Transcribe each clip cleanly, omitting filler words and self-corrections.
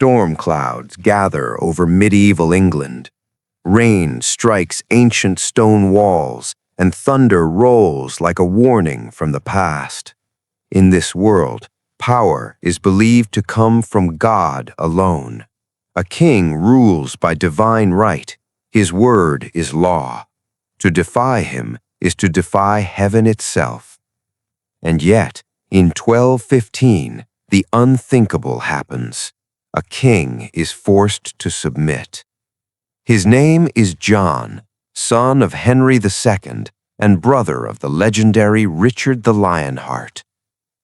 Storm clouds gather over medieval England. Rain strikes ancient stone walls, and thunder rolls like a warning from the past. In this world, power is believed to come from God alone. A king rules by divine right. His word is law. To defy him is to defy heaven itself. And yet, in 1215, the unthinkable happens. A king is forced to submit. His name is John, son of Henry II and brother of the legendary Richard the Lionheart.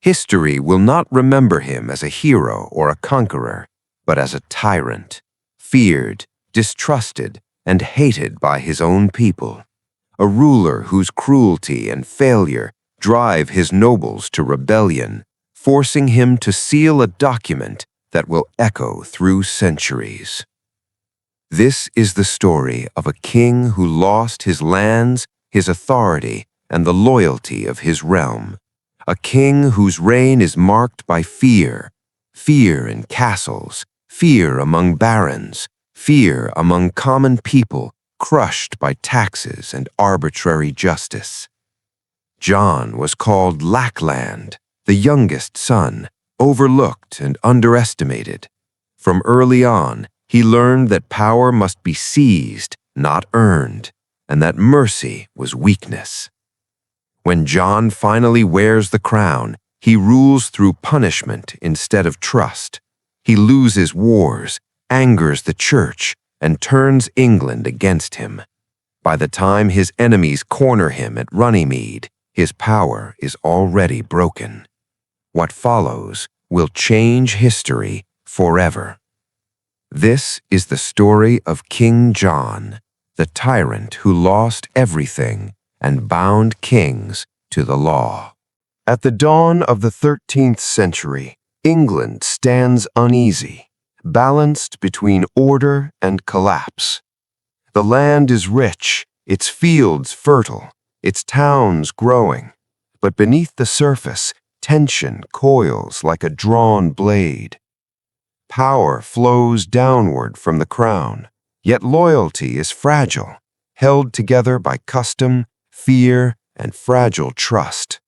History will not remember him as a hero or a conqueror, but as a tyrant, feared, distrusted, and hated by his own people. A ruler whose cruelty and failure drive his nobles to rebellion, forcing him to seal a document that will echo through centuries. This is the story of a king who lost his lands, his authority, and the loyalty of his realm. A king whose reign is marked by fear, fear in castles, fear among barons, fear among common people crushed by taxes and arbitrary justice. John was called Lackland, the youngest son, overlooked and underestimated. From early on, he learned that power must be seized, not earned, and that mercy was weakness. When John finally wears the crown, he rules through punishment instead of trust. He loses wars, angers the church, and turns England against him. By the time his enemies corner him at Runnymede, his power is already broken. What follows will change history forever. This is the story of King John, the tyrant who lost everything and bound kings to the law. At the dawn of the 13th century, England stands uneasy, balanced between order and collapse. The land is rich, its fields fertile, its towns growing, but beneath the surface, tension coils like a drawn blade. Power flows downward from the crown, yet loyalty is fragile, held together by custom, fear, and fragile trust.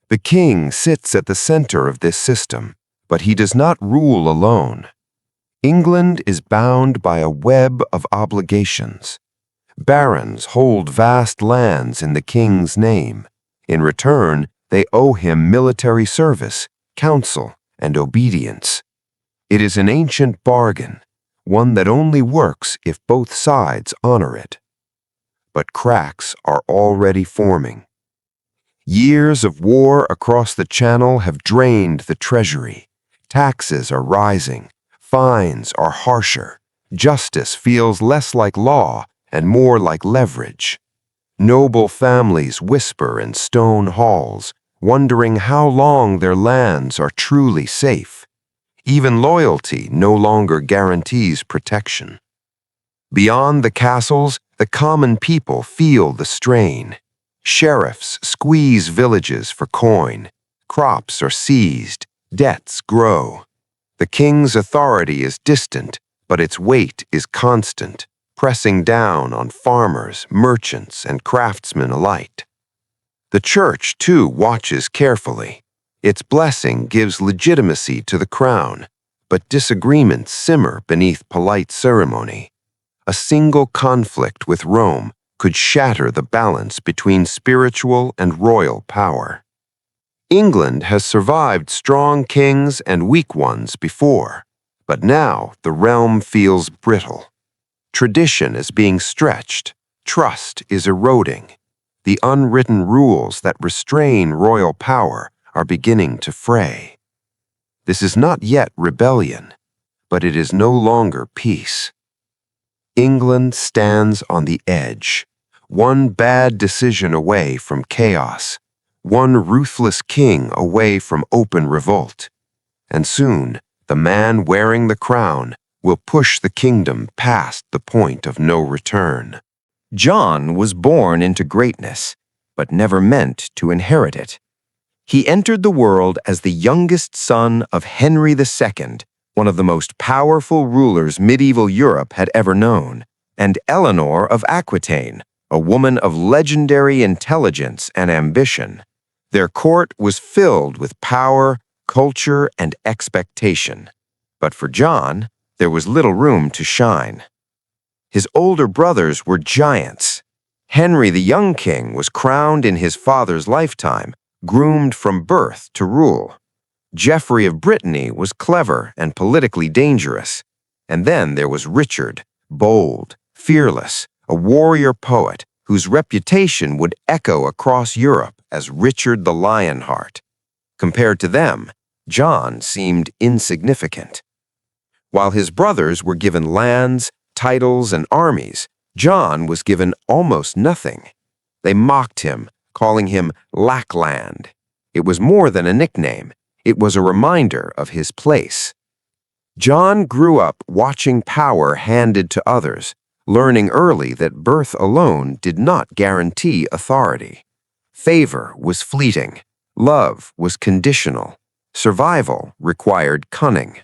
The king sits at the center of this system, but he does not rule alone. England is bound by a web of obligations. Barons hold vast lands in the king's name. In return, they owe him military service, counsel, and obedience. It is an ancient bargain, one that only works if both sides honor it. But cracks are already forming. Years of war across the Channel have drained the treasury. Taxes are rising, fines are harsher, justice feels less like law and more like leverage. Noble families whisper in stone halls, wondering how long their lands are truly safe. Even loyalty no longer guarantees protection. Beyond the castles, the common people feel the strain. Sheriffs squeeze villages for coin. Crops are seized. Debts grow. The king's authority is distant, but its weight is constant, pressing down on farmers, merchants, and craftsmen alike. The church, too, watches carefully. Its blessing gives legitimacy to the crown, but disagreements simmer beneath polite ceremony. A single conflict with Rome could shatter the balance between spiritual and royal power. England has survived strong kings and weak ones before, but now the realm feels brittle. Tradition is being stretched, trust is eroding. The unwritten rules that restrain royal power are beginning to fray. This is not yet rebellion, but it is no longer peace. England stands on the edge, one bad decision away from chaos, one ruthless king away from open revolt. And soon, the man wearing the crown will push the kingdom past the point of no return. John was born into greatness, but never meant to inherit it. He entered the world as the youngest son of Henry II, one of the most powerful rulers medieval Europe had ever known, and Eleanor of Aquitaine, a woman of legendary intelligence and ambition. Their court was filled with power, culture, and expectation. But for John, there was little room to shine. His older brothers were giants. Henry the young king was crowned in his father's lifetime, groomed from birth to rule. Geoffrey of Brittany was clever and politically dangerous. And then there was Richard, bold, fearless, a warrior poet whose reputation would echo across Europe as Richard the Lionheart. Compared to them, John seemed insignificant. While his brothers were given lands, titles, and armies, John was given almost nothing. They mocked him, calling him Lackland. It was more than a nickname. It was a reminder of his place. John grew up watching power handed to others, learning early that birth alone did not guarantee authority. Favor was fleeting. Love was conditional. Survival required cunning.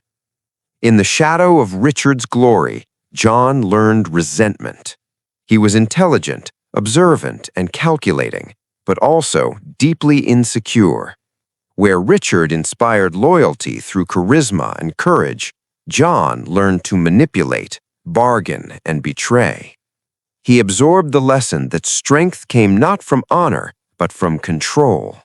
In the shadow of Richard's glory, John learned resentment. He was intelligent, observant, and calculating, but also deeply insecure. Where Richard inspired loyalty through charisma and courage, John learned to manipulate, bargain, and betray. He absorbed the lesson that strength came not from honor, but from control.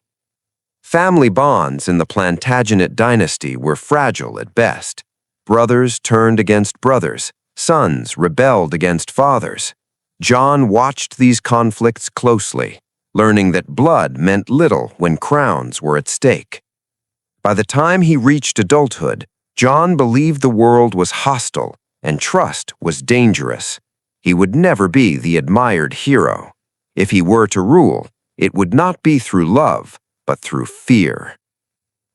Family bonds in the Plantagenet dynasty were fragile at best. Brothers turned against brothers, sons rebelled against fathers. John watched these conflicts closely, learning that blood meant little when crowns were at stake. By the time he reached adulthood, John believed the world was hostile and trust was dangerous. He would never be the admired hero. If he were to rule, it would not be through love, but through fear.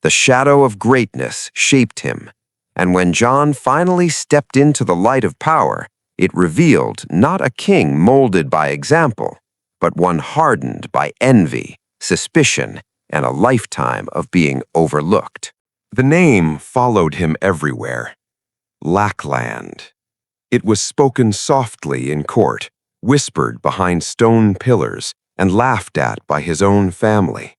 The shadow of greatness shaped him, and when John finally stepped into the light of power, it revealed not a king molded by example, but one hardened by envy, suspicion, and a lifetime of being overlooked. The name followed him everywhere. Lackland. It was spoken softly in court, whispered behind stone pillars, and laughed at by his own family.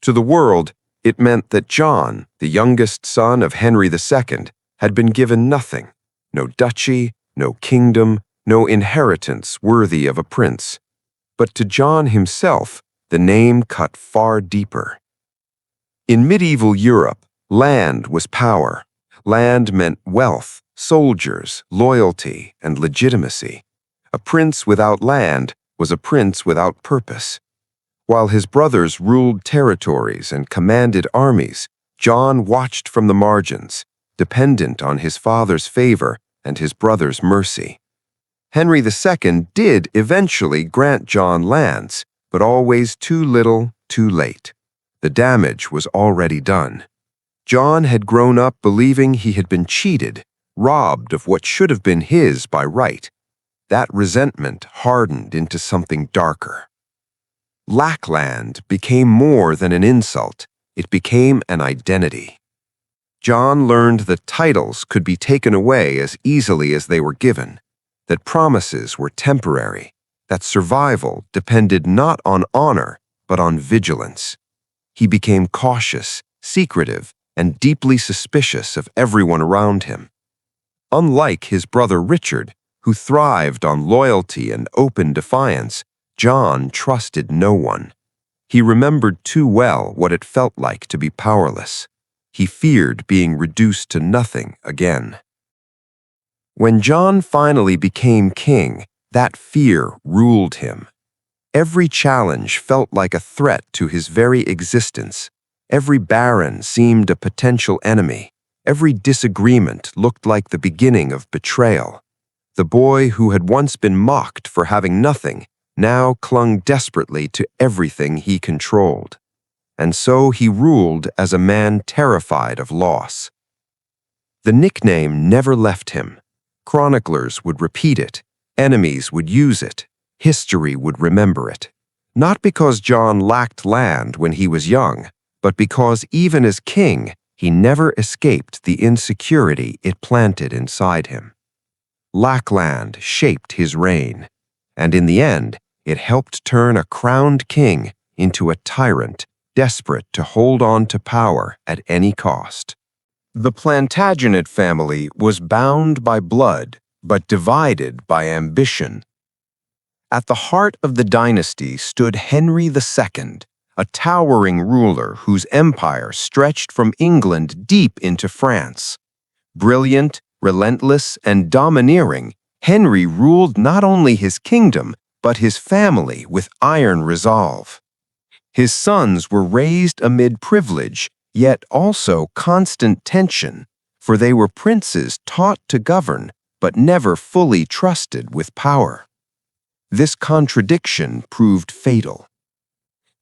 To the world, it meant that John, the youngest son of Henry II, had been given nothing, no duchy, no kingdom, no inheritance worthy of a prince. But to John himself, the name cut far deeper. In medieval Europe, land was power. Land meant wealth, soldiers, loyalty, and legitimacy. A prince without land was a prince without purpose. While his brothers ruled territories and commanded armies, John watched from the margins, dependent on his father's favor and his brother's mercy. Henry II did eventually grant John lands, but always too little, too late. The damage was already done. John had grown up believing he had been cheated, robbed of what should have been his by right. That resentment hardened into something darker. Lackland became more than an insult. It became an identity. John learned that titles could be taken away as easily as they were given, that promises were temporary, that survival depended not on honor, but on vigilance. He became cautious, secretive, and deeply suspicious of everyone around him. Unlike his brother Richard, who thrived on loyalty and open defiance, John trusted no one. He remembered too well what it felt like to be powerless. He feared being reduced to nothing again. When John finally became king, that fear ruled him. Every challenge felt like a threat to his very existence. Every baron seemed a potential enemy. Every disagreement looked like the beginning of betrayal. The boy who had once been mocked for having nothing now clung desperately to everything he controlled. And so he ruled as a man terrified of loss. The nickname never left him. Chroniclers would repeat it. Enemies would use it. History would remember it. Not because John lacked land when he was young, but because even as king, he never escaped the insecurity it planted inside him. Lackland shaped his reign, and in the end, it helped turn a crowned king into a tyrant desperate to hold on to power at any cost. The Plantagenet family was bound by blood, but divided by ambition. At the heart of the dynasty stood Henry II, a towering ruler whose empire stretched from England deep into France. Brilliant, relentless, and domineering, Henry ruled not only his kingdom, but his family with iron resolve. His sons were raised amid privilege, yet also constant tension, for they were princes taught to govern, but never fully trusted with power. This contradiction proved fatal.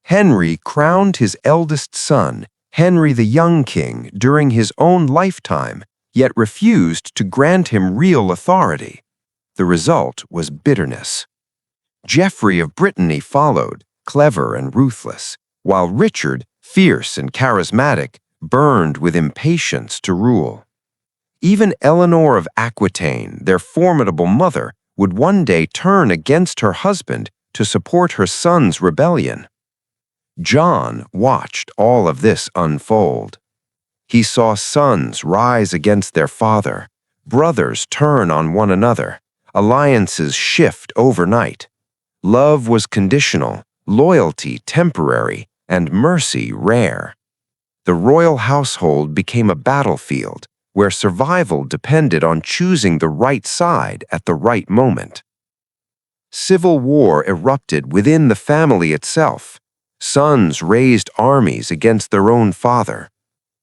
Henry crowned his eldest son, Henry the Young King, during his own lifetime, yet refused to grant him real authority. The result was bitterness. Geoffrey of Brittany followed, clever and ruthless, while Richard, fierce and charismatic, burned with impatience to rule. Even Eleanor of Aquitaine, their formidable mother, would one day turn against her husband to support her son's rebellion. John watched all of this unfold. He saw sons rise against their father, brothers turn on one another, alliances shift overnight. Love was conditional, loyalty temporary, and mercy rare. The royal household became a battlefield where survival depended on choosing the right side at the right moment. Civil war erupted within the family itself. Sons raised armies against their own father.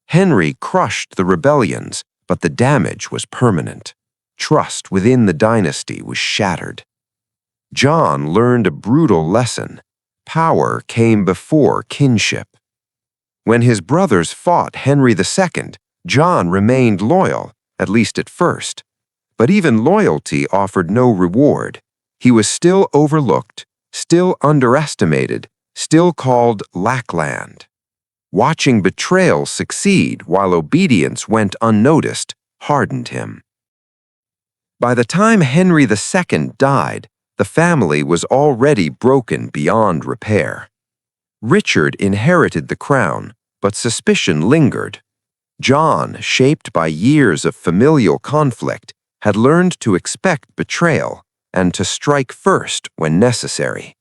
Henry crushed the rebellions, but the damage was permanent. Trust within the dynasty was shattered. John learned a brutal lesson. Power came before kinship. When his brothers fought Henry II, John remained loyal, at least at first. But even loyalty offered no reward. He was still overlooked, still underestimated, still called Lackland. Watching betrayal succeed while obedience went unnoticed hardened him. By the time Henry II died, the family was already broken beyond repair. Richard inherited the crown, but suspicion lingered. John, shaped by years of familial conflict, had learned to expect betrayal and to strike first when necessary.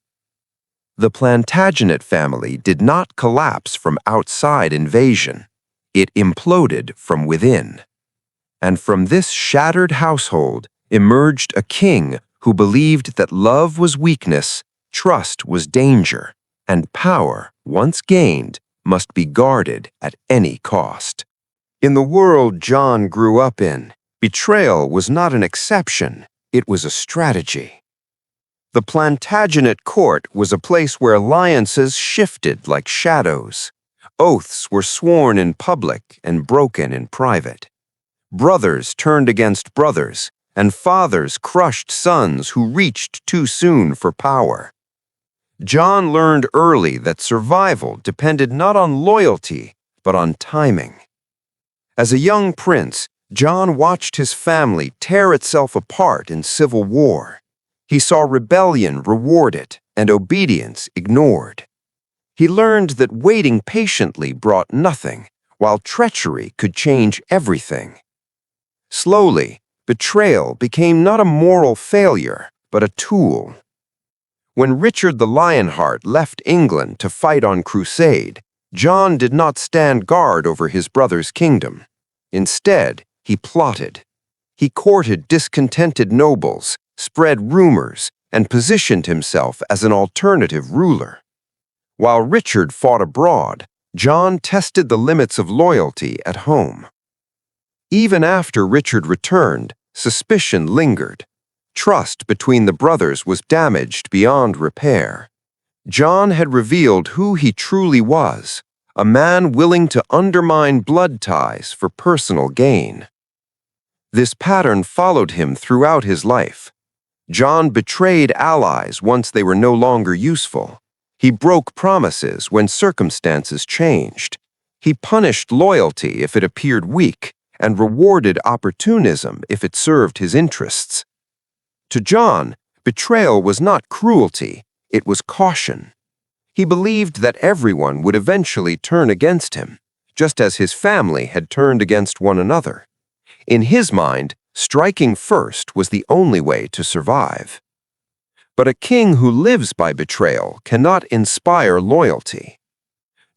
The Plantagenet family did not collapse from outside invasion. It imploded from within. And from this shattered household emerged a king who believed that love was weakness, trust was danger, and power, once gained, must be guarded at any cost. In the world John grew up in, betrayal was not an exception, it was a strategy. The Plantagenet court was a place where alliances shifted like shadows. Oaths were sworn in public and broken in private. Brothers turned against brothers, and fathers crushed sons who reached too soon for power. John learned early that survival depended not on loyalty, but on timing. As a young prince, John watched his family tear itself apart in civil war. He saw rebellion rewarded and obedience ignored. He learned that waiting patiently brought nothing, while treachery could change everything. Slowly, betrayal became not a moral failure, but a tool. When Richard the Lionheart left England to fight on crusade, John did not stand guard over his brother's kingdom. Instead, he plotted. He courted discontented nobles, spread rumors, and positioned himself as an alternative ruler. While Richard fought abroad, John tested the limits of loyalty at home. Even after Richard returned, suspicion lingered. Trust between the brothers was damaged beyond repair. John had revealed who he truly was, a man willing to undermine blood ties for personal gain. This pattern followed him throughout his life. John betrayed allies once they were no longer useful. He broke promises when circumstances changed. He punished loyalty if it appeared weak and rewarded opportunism if it served his interests. To John, betrayal was not cruelty, it was caution. He believed that everyone would eventually turn against him, just as his family had turned against one another. In his mind, striking first was the only way to survive. But a king who lives by betrayal cannot inspire loyalty.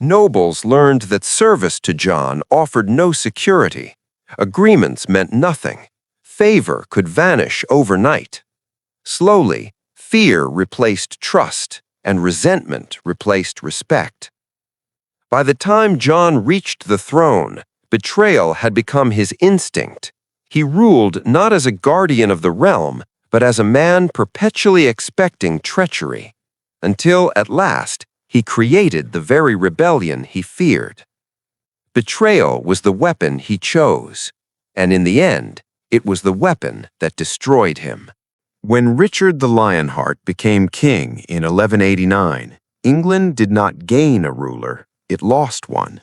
Nobles learned that service to John offered no security. Agreements meant nothing. Favor could vanish overnight. Slowly, fear replaced trust, and resentment replaced respect. By the time John reached the throne, betrayal had become his instinct. He ruled not as a guardian of the realm, but as a man perpetually expecting treachery, until at last he created the very rebellion he feared. Betrayal was the weapon he chose, and in the end, it was the weapon that destroyed him. When Richard the Lionheart became king in 1189, England did not gain a ruler, it lost one.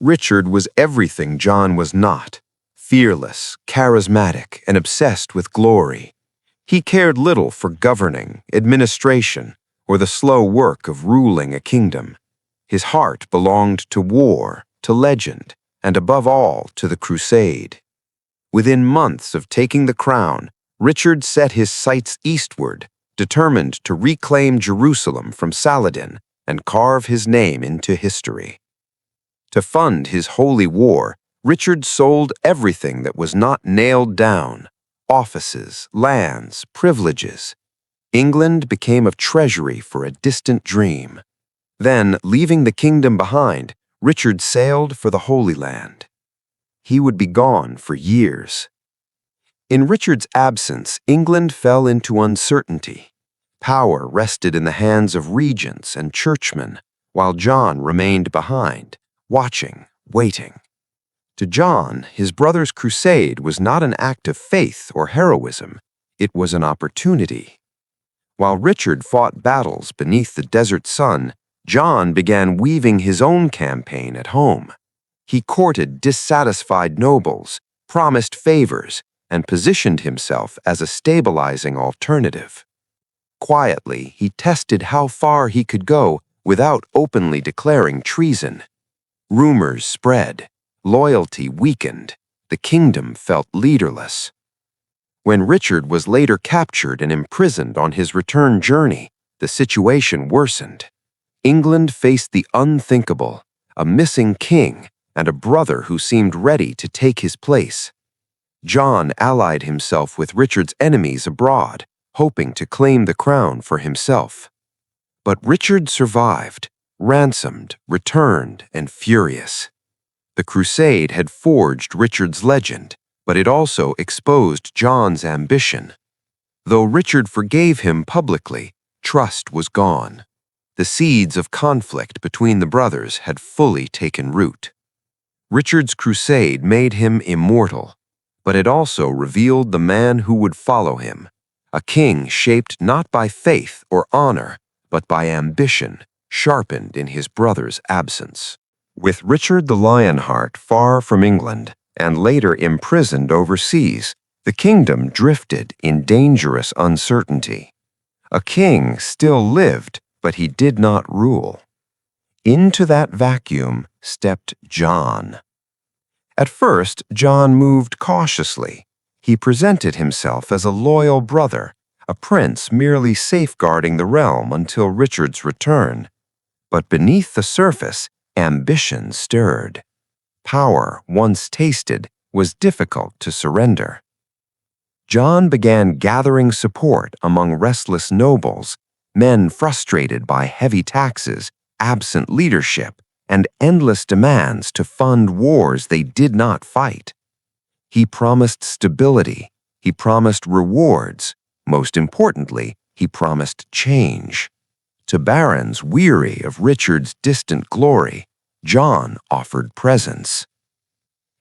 Richard was everything John was not: fearless, charismatic, and obsessed with glory. He cared little for governing, administration, or the slow work of ruling a kingdom. His heart belonged to war, to legend, and above all to the crusade. Within months of taking the crown, Richard set his sights eastward, determined to reclaim Jerusalem from Saladin and carve his name into history. To fund his holy war, Richard sold everything that was not nailed down: offices, lands, privileges. England became a treasury for a distant dream. Then, leaving the kingdom behind, Richard sailed for the Holy Land. He would be gone for years. In Richard's absence, England fell into uncertainty. Power rested in the hands of regents and churchmen, while John remained behind, watching, waiting. To John, his brother's crusade was not an act of faith or heroism, it was an opportunity. While Richard fought battles beneath the desert sun, John began weaving his own campaign at home. He courted dissatisfied nobles, promised favors, and positioned himself as a stabilizing alternative. Quietly, he tested how far he could go without openly declaring treason. Rumors spread, loyalty weakened, the kingdom felt leaderless. When Richard was later captured and imprisoned on his return journey, the situation worsened. England faced the unthinkable: a missing king and a brother who seemed ready to take his place. John allied himself with Richard's enemies abroad, hoping to claim the crown for himself. But Richard survived, ransomed, returned, and furious. The crusade had forged Richard's legend, but it also exposed John's ambition. Though Richard forgave him publicly, trust was gone. The seeds of conflict between the brothers had fully taken root. Richard's crusade made him immortal, but it also revealed the man who would follow him, a king shaped not by faith or honor, but by ambition, sharpened in his brother's absence. With Richard the Lionheart far from England and later imprisoned overseas, the kingdom drifted in dangerous uncertainty. A king still lived, but he did not rule. Into that vacuum stepped John. At first, John moved cautiously. He presented himself as a loyal brother, a prince merely safeguarding the realm until Richard's return. But beneath the surface, ambition stirred. Power, once tasted, was difficult to surrender. John began gathering support among restless nobles, men frustrated by heavy taxes, absent leadership, and endless demands to fund wars they did not fight. He promised stability, he promised rewards, most importantly, he promised change. To barons weary of Richard's distant glory, John offered presence.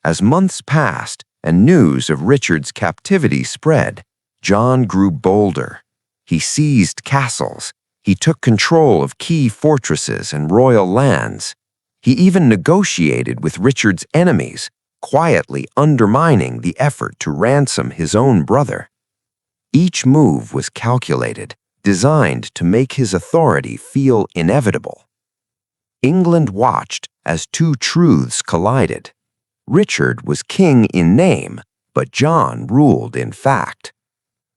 As months passed and news of Richard's captivity spread, John grew bolder. He seized castles, he took control of key fortresses and royal lands. He even negotiated with Richard's enemies, quietly undermining the effort to ransom his own brother. Each move was calculated, designed to make his authority feel inevitable. England watched as two truths collided. Richard was king in name, but John ruled in fact.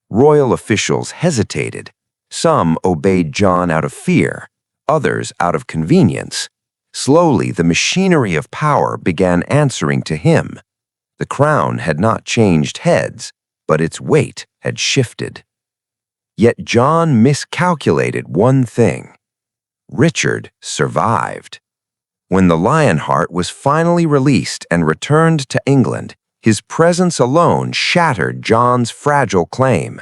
Royal officials hesitated. Some obeyed John out of fear, others out of convenience. Slowly, the machinery of power began answering to him. The crown had not changed heads, but its weight had shifted. Yet John miscalculated one thing. Richard survived. When the Lionheart was finally released and returned to England, his presence alone shattered John's fragile claim.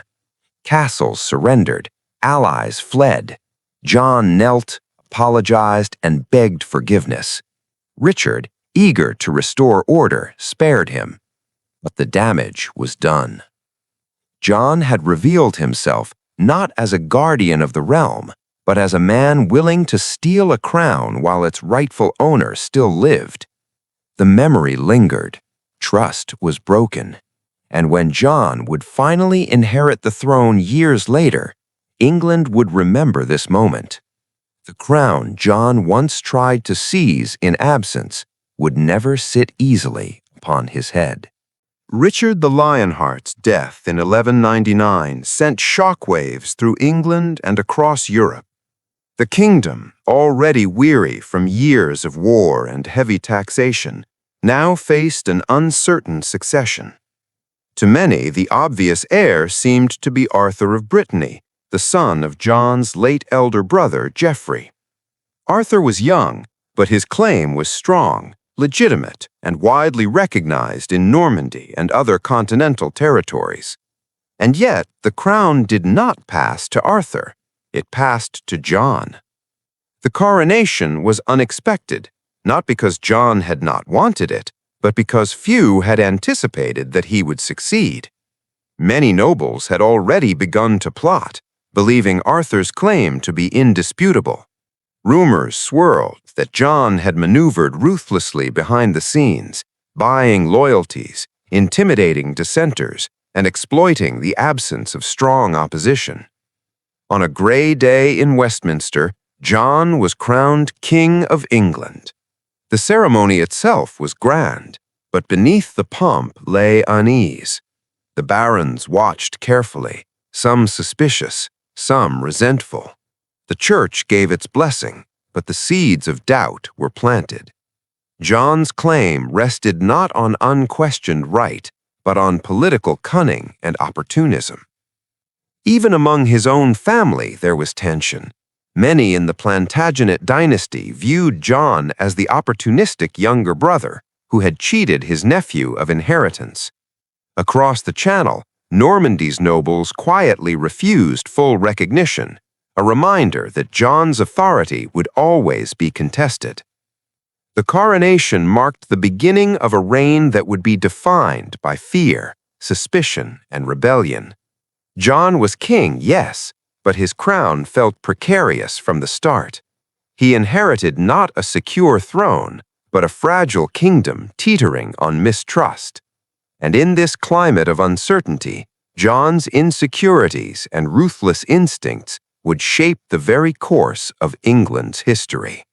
Castles surrendered, allies fled. John knelt, apologized, and begged forgiveness. Richard, eager to restore order, spared him. But the damage was done. John had revealed himself not as a guardian of the realm, but as a man willing to steal a crown while its rightful owner still lived. The memory lingered. Trust was broken. And when John would finally inherit the throne years later, England would remember this moment. The crown John once tried to seize in absence would never sit easily upon his head. Richard the Lionheart's death in 1199 sent shockwaves through England and across Europe. The kingdom, already weary from years of war and heavy taxation, now faced an uncertain succession. To many, the obvious heir seemed to be Arthur of Brittany, the son of John's late elder brother, Geoffrey. Arthur was young, but his claim was strong, legitimate, and widely recognized in Normandy and other continental territories. And yet, the crown did not pass to Arthur. It passed to John. The coronation was unexpected, not because John had not wanted it, but because few had anticipated that he would succeed. Many nobles had already begun to plot, believing Arthur's claim to be indisputable. Rumors swirled that John had maneuvered ruthlessly behind the scenes, buying loyalties, intimidating dissenters, and exploiting the absence of strong opposition. On a gray day in Westminster, John was crowned King of England. The ceremony itself was grand, but beneath the pomp lay unease. The barons watched carefully, some suspicious, some resentful. The church gave its blessing, but the seeds of doubt were planted. John's claim rested not on unquestioned right, but on political cunning and opportunism. Even among his own family there was tension. Many in the Plantagenet dynasty viewed John as the opportunistic younger brother who had cheated his nephew of inheritance. Across the Channel, Normandy's nobles quietly refused full recognition, a reminder that John's authority would always be contested. The coronation marked the beginning of a reign that would be defined by fear, suspicion, and rebellion. John was king, yes, but his crown felt precarious from the start. He inherited not a secure throne, but a fragile kingdom teetering on mistrust. And in this climate of uncertainty, John's insecurities and ruthless instincts would shape the very course of England's history.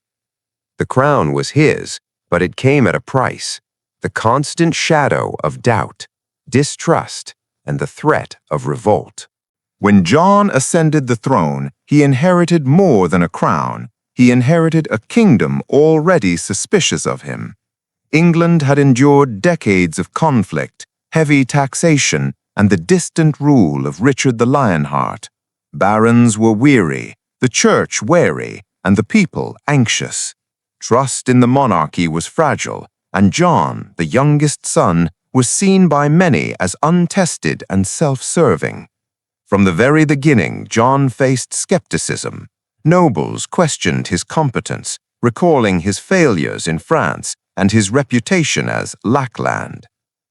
The crown was his, but it came at a price: the constant shadow of doubt, distrust, and the threat of revolt. When John ascended the throne, he inherited more than a crown. He inherited a kingdom already suspicious of him. England had endured decades of conflict, heavy taxation, and the distant rule of Richard the Lionheart. Barons were weary, the church wary, and the people anxious. Trust in the monarchy was fragile, and John, the youngest son, was seen by many as untested and self-serving. From the very beginning, John faced skepticism. Nobles questioned his competence, recalling his failures in France and his reputation as lackland.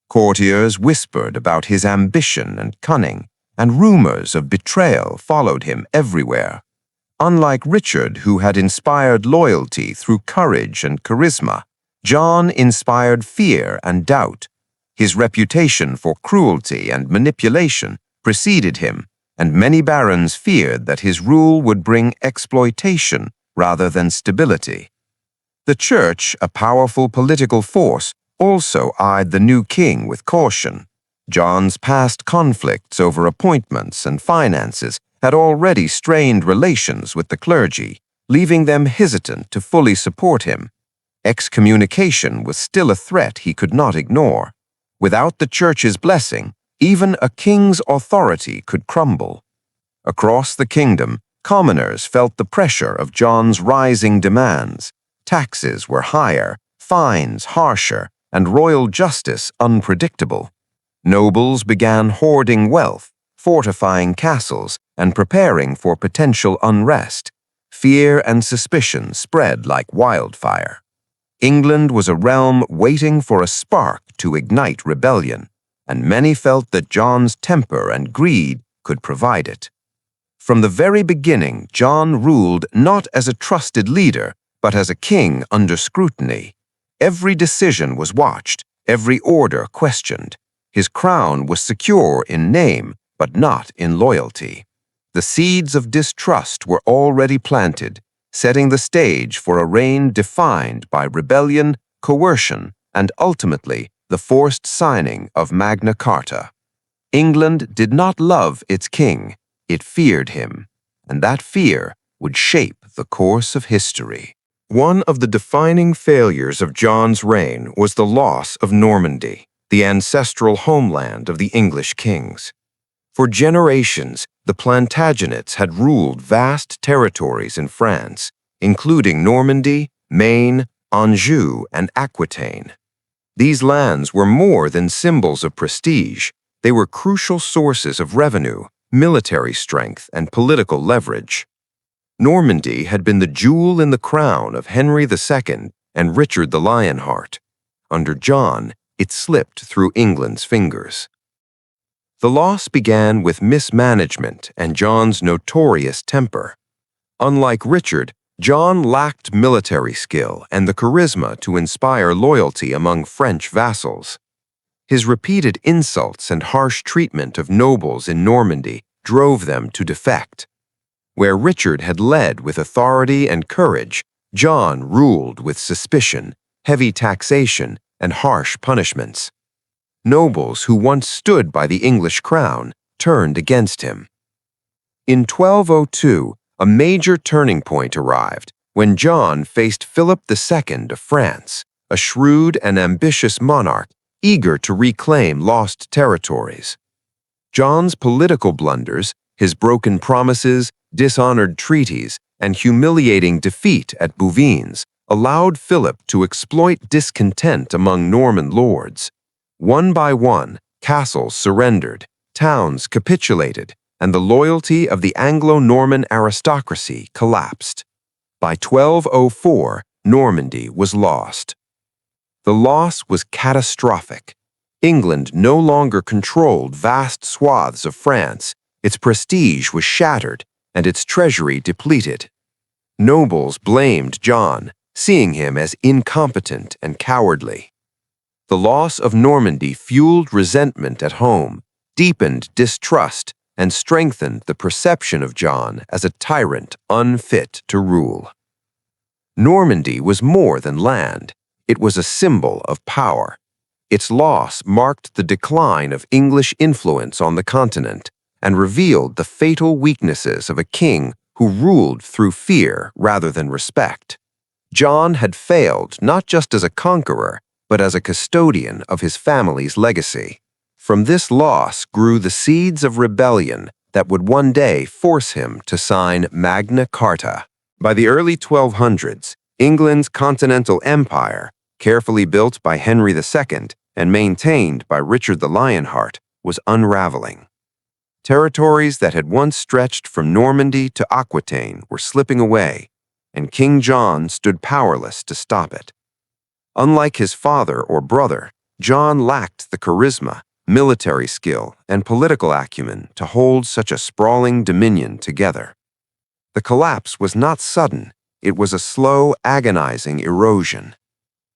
Courtiers whispered about his ambition and cunning, and rumors of betrayal followed him everywhere. Unlike Richard, who had inspired loyalty through courage and charisma, John inspired fear and doubt. His reputation for cruelty and manipulation preceded him, and many barons feared that his rule would bring exploitation rather than stability. The church, a powerful political force, also eyed the new king with caution. John's past conflicts over appointments and finances had already strained relations with the clergy, leaving them hesitant to fully support him. Excommunication was still a threat he could not ignore. Without the church's blessing, even a king's authority could crumble. Across the kingdom, commoners felt the pressure of John's rising demands. Taxes were higher, fines harsher, and royal justice unpredictable. Nobles began hoarding wealth, fortifying castles, and preparing for potential unrest. Fear and suspicion spread like wildfire. England was a realm waiting for a spark to ignite rebellion, and many felt that John's temper and greed could provide it. From the very beginning, John ruled not as a trusted leader, but as a king under scrutiny. Every decision was watched, every order questioned. His crown was secure in name, but not in loyalty. The seeds of distrust were already planted, setting the stage for a reign defined by rebellion, coercion, and ultimately the forced signing of Magna Carta. England did not love its king, it feared him, and that fear would shape the course of history. One of the defining failures of John's reign was the loss of Normandy, the ancestral homeland of the English kings. For generations, the Plantagenets had ruled vast territories in France, including Normandy, Maine, Anjou, and Aquitaine. These lands were more than symbols of prestige. They were crucial sources of revenue, military strength, and political leverage. Normandy had been the jewel in the crown of Henry II and Richard the Lionheart. Under John, it slipped through England's fingers. The loss began with mismanagement and John's notorious temper. Unlike Richard, John lacked military skill and the charisma to inspire loyalty among French vassals. His repeated insults and harsh treatment of nobles in Normandy drove them to defect. Where Richard had led with authority and courage, John ruled with suspicion, heavy taxation, and harsh punishments. Nobles who once stood by the English crown turned against him. In 1202, a major turning point arrived when John faced Philip II of France, a shrewd and ambitious monarch eager to reclaim lost territories. John's political blunders, his broken promises, dishonored treaties, and humiliating defeat at Bouvines allowed Philip to exploit discontent among Norman lords. One by one, castles surrendered, towns capitulated, and the loyalty of the Anglo-Norman aristocracy collapsed. By 1204, Normandy was lost. The loss was catastrophic. England no longer controlled vast swaths of France, its prestige was shattered, and its treasury depleted. Nobles blamed John, seeing him as incompetent and cowardly. The loss of Normandy fueled resentment at home, deepened distrust, and strengthened the perception of John as a tyrant unfit to rule. Normandy was more than land. It was a symbol of power. Its loss marked the decline of English influence on the continent and revealed the fatal weaknesses of a king who ruled through fear rather than respect. John had failed not just as a conqueror, but as a custodian of his family's legacy. From this loss grew the seeds of rebellion that would one day force him to sign Magna Carta. By the early 1200s, England's continental empire, carefully built by Henry II and maintained by Richard the Lionheart, was unraveling. Territories that had once stretched from Normandy to Aquitaine were slipping away, and King John stood powerless to stop it. Unlike his father or brother, John lacked the charisma, military skill, and political acumen to hold such a sprawling dominion together. The collapse was not sudden, it was a slow, agonizing erosion.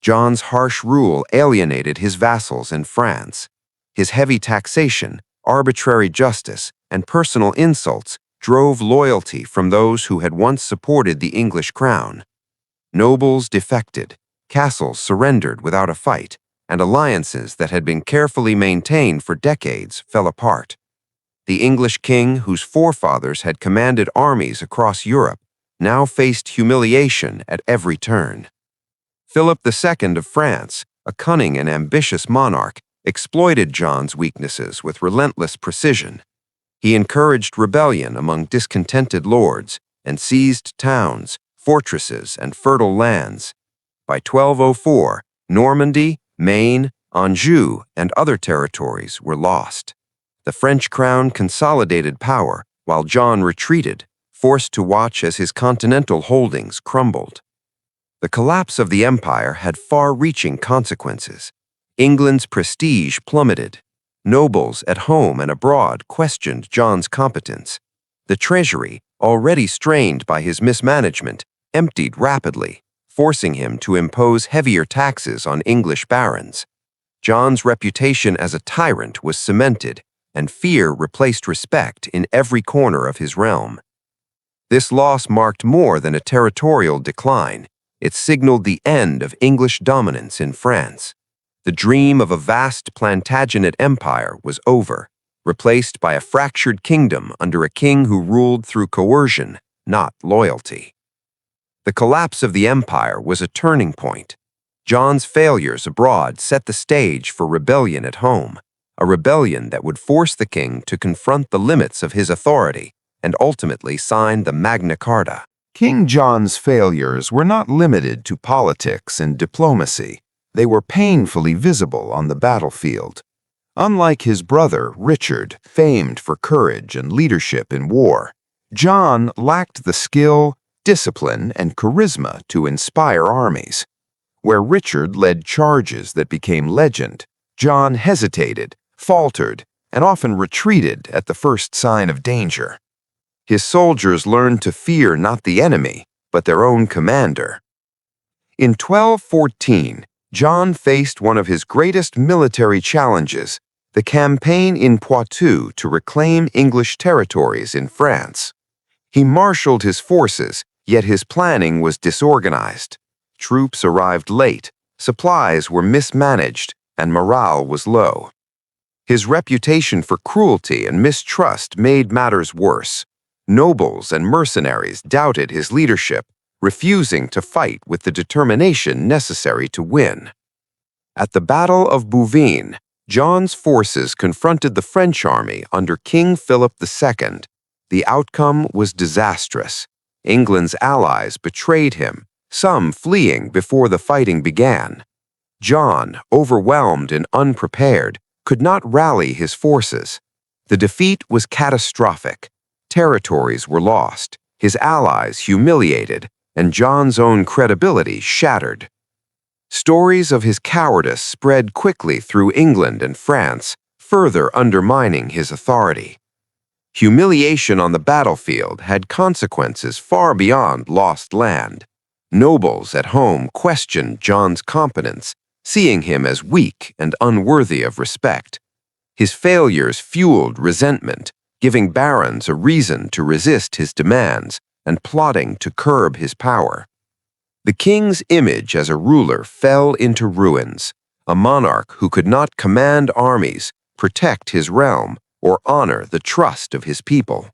John's harsh rule alienated his vassals in France. His heavy taxation, arbitrary justice, and personal insults drove loyalty from those who had once supported the English crown. Nobles defected, castles surrendered without a fight, and alliances that had been carefully maintained for decades fell apart. The English king, whose forefathers had commanded armies across Europe, now faced humiliation at every turn. Philip II of France, a cunning and ambitious monarch, exploited John's weaknesses with relentless precision. He encouraged rebellion among discontented lords and seized towns, fortresses, and fertile lands. By 1204, Normandy, Maine, Anjou, and other territories were lost. The French crown consolidated power while John retreated, forced to watch as his continental holdings crumbled. The collapse of the empire had far-reaching consequences. England's prestige plummeted. Nobles at home and abroad questioned John's competence. The treasury, already strained by his mismanagement, emptied rapidly, forcing him to impose heavier taxes on English barons. John's reputation as a tyrant was cemented, and fear replaced respect in every corner of his realm. This loss marked more than a territorial decline. It signaled the end of English dominance in France. The dream of a vast Plantagenet empire was over, replaced by a fractured kingdom under a king who ruled through coercion, not loyalty. The collapse of the empire was a turning point. John's failures abroad set the stage for rebellion at home, a rebellion that would force the king to confront the limits of his authority and ultimately sign the Magna Carta. King John's failures were not limited to politics and diplomacy. They were painfully visible on the battlefield. Unlike his brother, Richard, famed for courage and leadership in war, John lacked the skill, discipline, and charisma to inspire armies. Where Richard led charges that became legend, John hesitated, faltered, and often retreated at the first sign of danger. His soldiers learned to fear not the enemy, but their own commander. In 1214, John faced one of his greatest military challenges, the campaign in Poitou to reclaim English territories in France. He marshaled his forces, yet his planning was disorganized. Troops arrived late, supplies were mismanaged, and morale was low. His reputation for cruelty and mistrust made matters worse. Nobles and mercenaries doubted his leadership, refusing to fight with the determination necessary to win. At the Battle of Bouvines, John's forces confronted the French army under King Philip II. The outcome was disastrous. England's allies betrayed him, some fleeing before the fighting began. John, overwhelmed and unprepared, could not rally his forces. The defeat was catastrophic. Territories were lost, his allies humiliated, and John's own credibility shattered. Stories of his cowardice spread quickly through England and France, further undermining his authority. Humiliation on the battlefield had consequences far beyond lost land. Nobles at home questioned John's competence, seeing him as weak and unworthy of respect. His failures fueled resentment, giving barons a reason to resist his demands and plotting to curb his power. The king's image as a ruler fell into ruins, a monarch who could not command armies, protect his realm, or honor the trust of his people.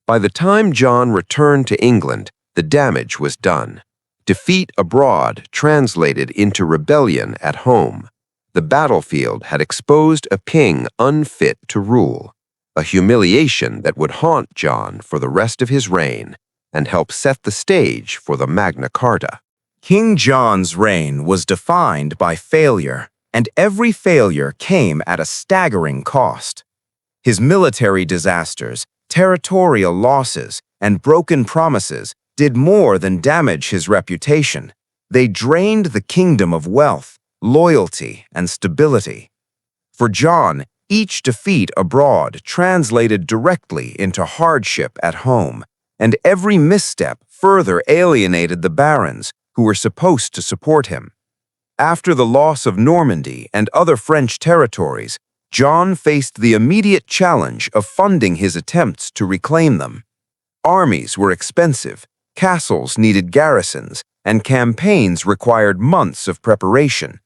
By the time John returned to England, the damage was done. Defeat abroad translated into rebellion at home. The battlefield had exposed a king unfit to rule, a humiliation that would haunt John for the rest of his reign and help set the stage for the Magna Carta. King John's reign was defined by failure, and every failure came at a staggering cost. His military disasters, territorial losses, and broken promises did more than damage his reputation. They drained the kingdom of wealth, loyalty, and stability. For John, each defeat abroad translated directly into hardship at home, and every misstep further alienated the barons who were supposed to support him. After the loss of Normandy and other French territories, John faced the immediate challenge of funding his attempts to reclaim them. Armies were expensive, castles needed garrisons, and campaigns required months of preparation.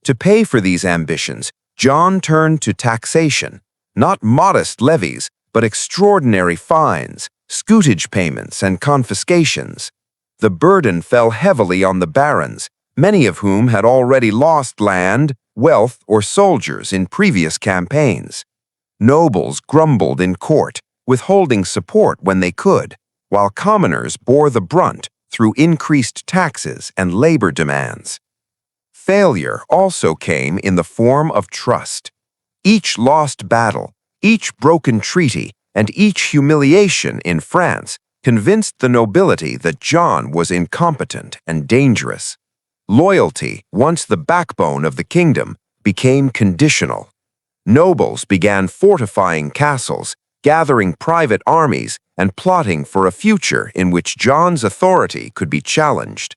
To pay for these ambitions, John turned to taxation, not modest levies, but extraordinary fines, scutage payments, and confiscations. The burden fell heavily on the barons, many of whom had already lost land, wealth, or soldiers in previous campaigns. Nobles grumbled in court, withholding support when they could, while commoners bore the brunt through increased taxes and labor demands. Failure also came in the form of trust. Each lost battle, each broken treaty, and each humiliation in France convinced the nobility that John was incompetent and dangerous. Loyalty, once the backbone of the kingdom, became conditional. Nobles began fortifying castles, gathering private armies, and plotting for a future in which John's authority could be challenged.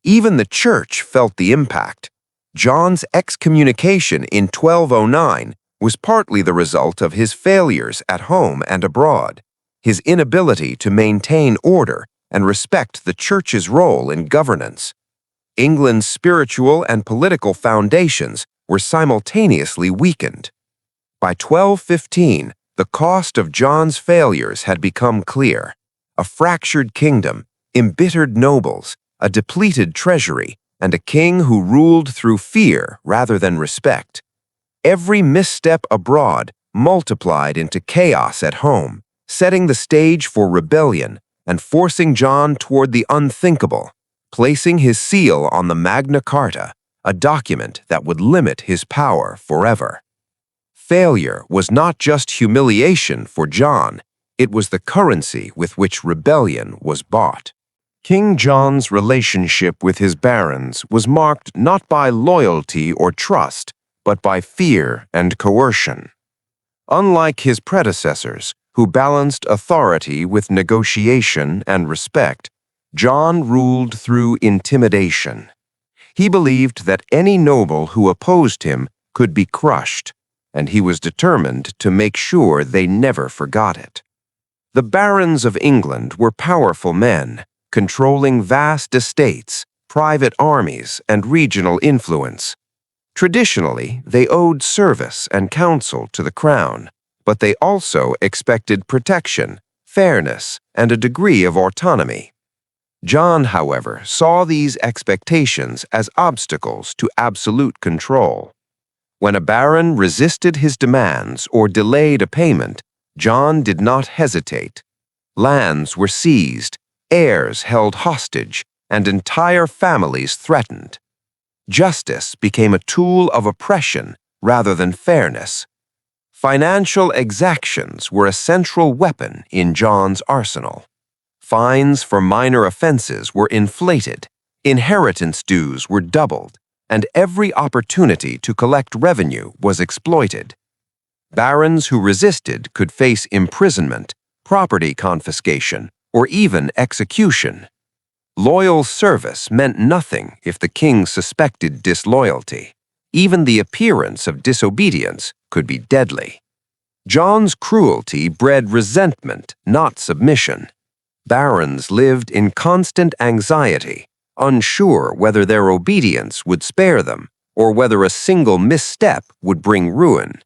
Even the church felt the impact. John's excommunication in 1209 was partly the result of his failures at home and abroad, his inability to maintain order and respect the church's role in governance. England's spiritual and political foundations were simultaneously weakened. By 1215, the cost of John's failures had become clear. A fractured kingdom, embittered nobles, a depleted treasury, and a king who ruled through fear rather than respect. Every misstep abroad multiplied into chaos at home, setting the stage for rebellion and forcing John toward the unthinkable, placing his seal on the Magna Carta, a document that would limit his power forever. Failure was not just humiliation for John, it was the currency with which rebellion was bought. King John's relationship with his barons was marked not by loyalty or trust, but by fear and coercion. Unlike his predecessors, who balanced authority with negotiation and respect, John ruled through intimidation. He believed that any noble who opposed him could be crushed, and he was determined to make sure they never forgot it. The barons of England were powerful men, controlling vast estates, private armies, and regional influence. Traditionally, they owed service and counsel to the crown, but they also expected protection, fairness, and a degree of autonomy. John, however, saw these expectations as obstacles to absolute control. When a baron resisted his demands or delayed a payment, John did not hesitate. Lands were seized, heirs held hostage, and entire families threatened. Justice became a tool of oppression rather than fairness. Financial exactions were a central weapon in John's arsenal. Fines for minor offenses were inflated, inheritance dues were doubled, and every opportunity to collect revenue was exploited. Barons who resisted could face imprisonment, property confiscation, or even execution. Loyal service meant nothing if the king suspected disloyalty. Even the appearance of disobedience could be deadly. John's cruelty bred resentment, not submission. Barons lived in constant anxiety, unsure whether their obedience would spare them or whether a single misstep would bring ruin.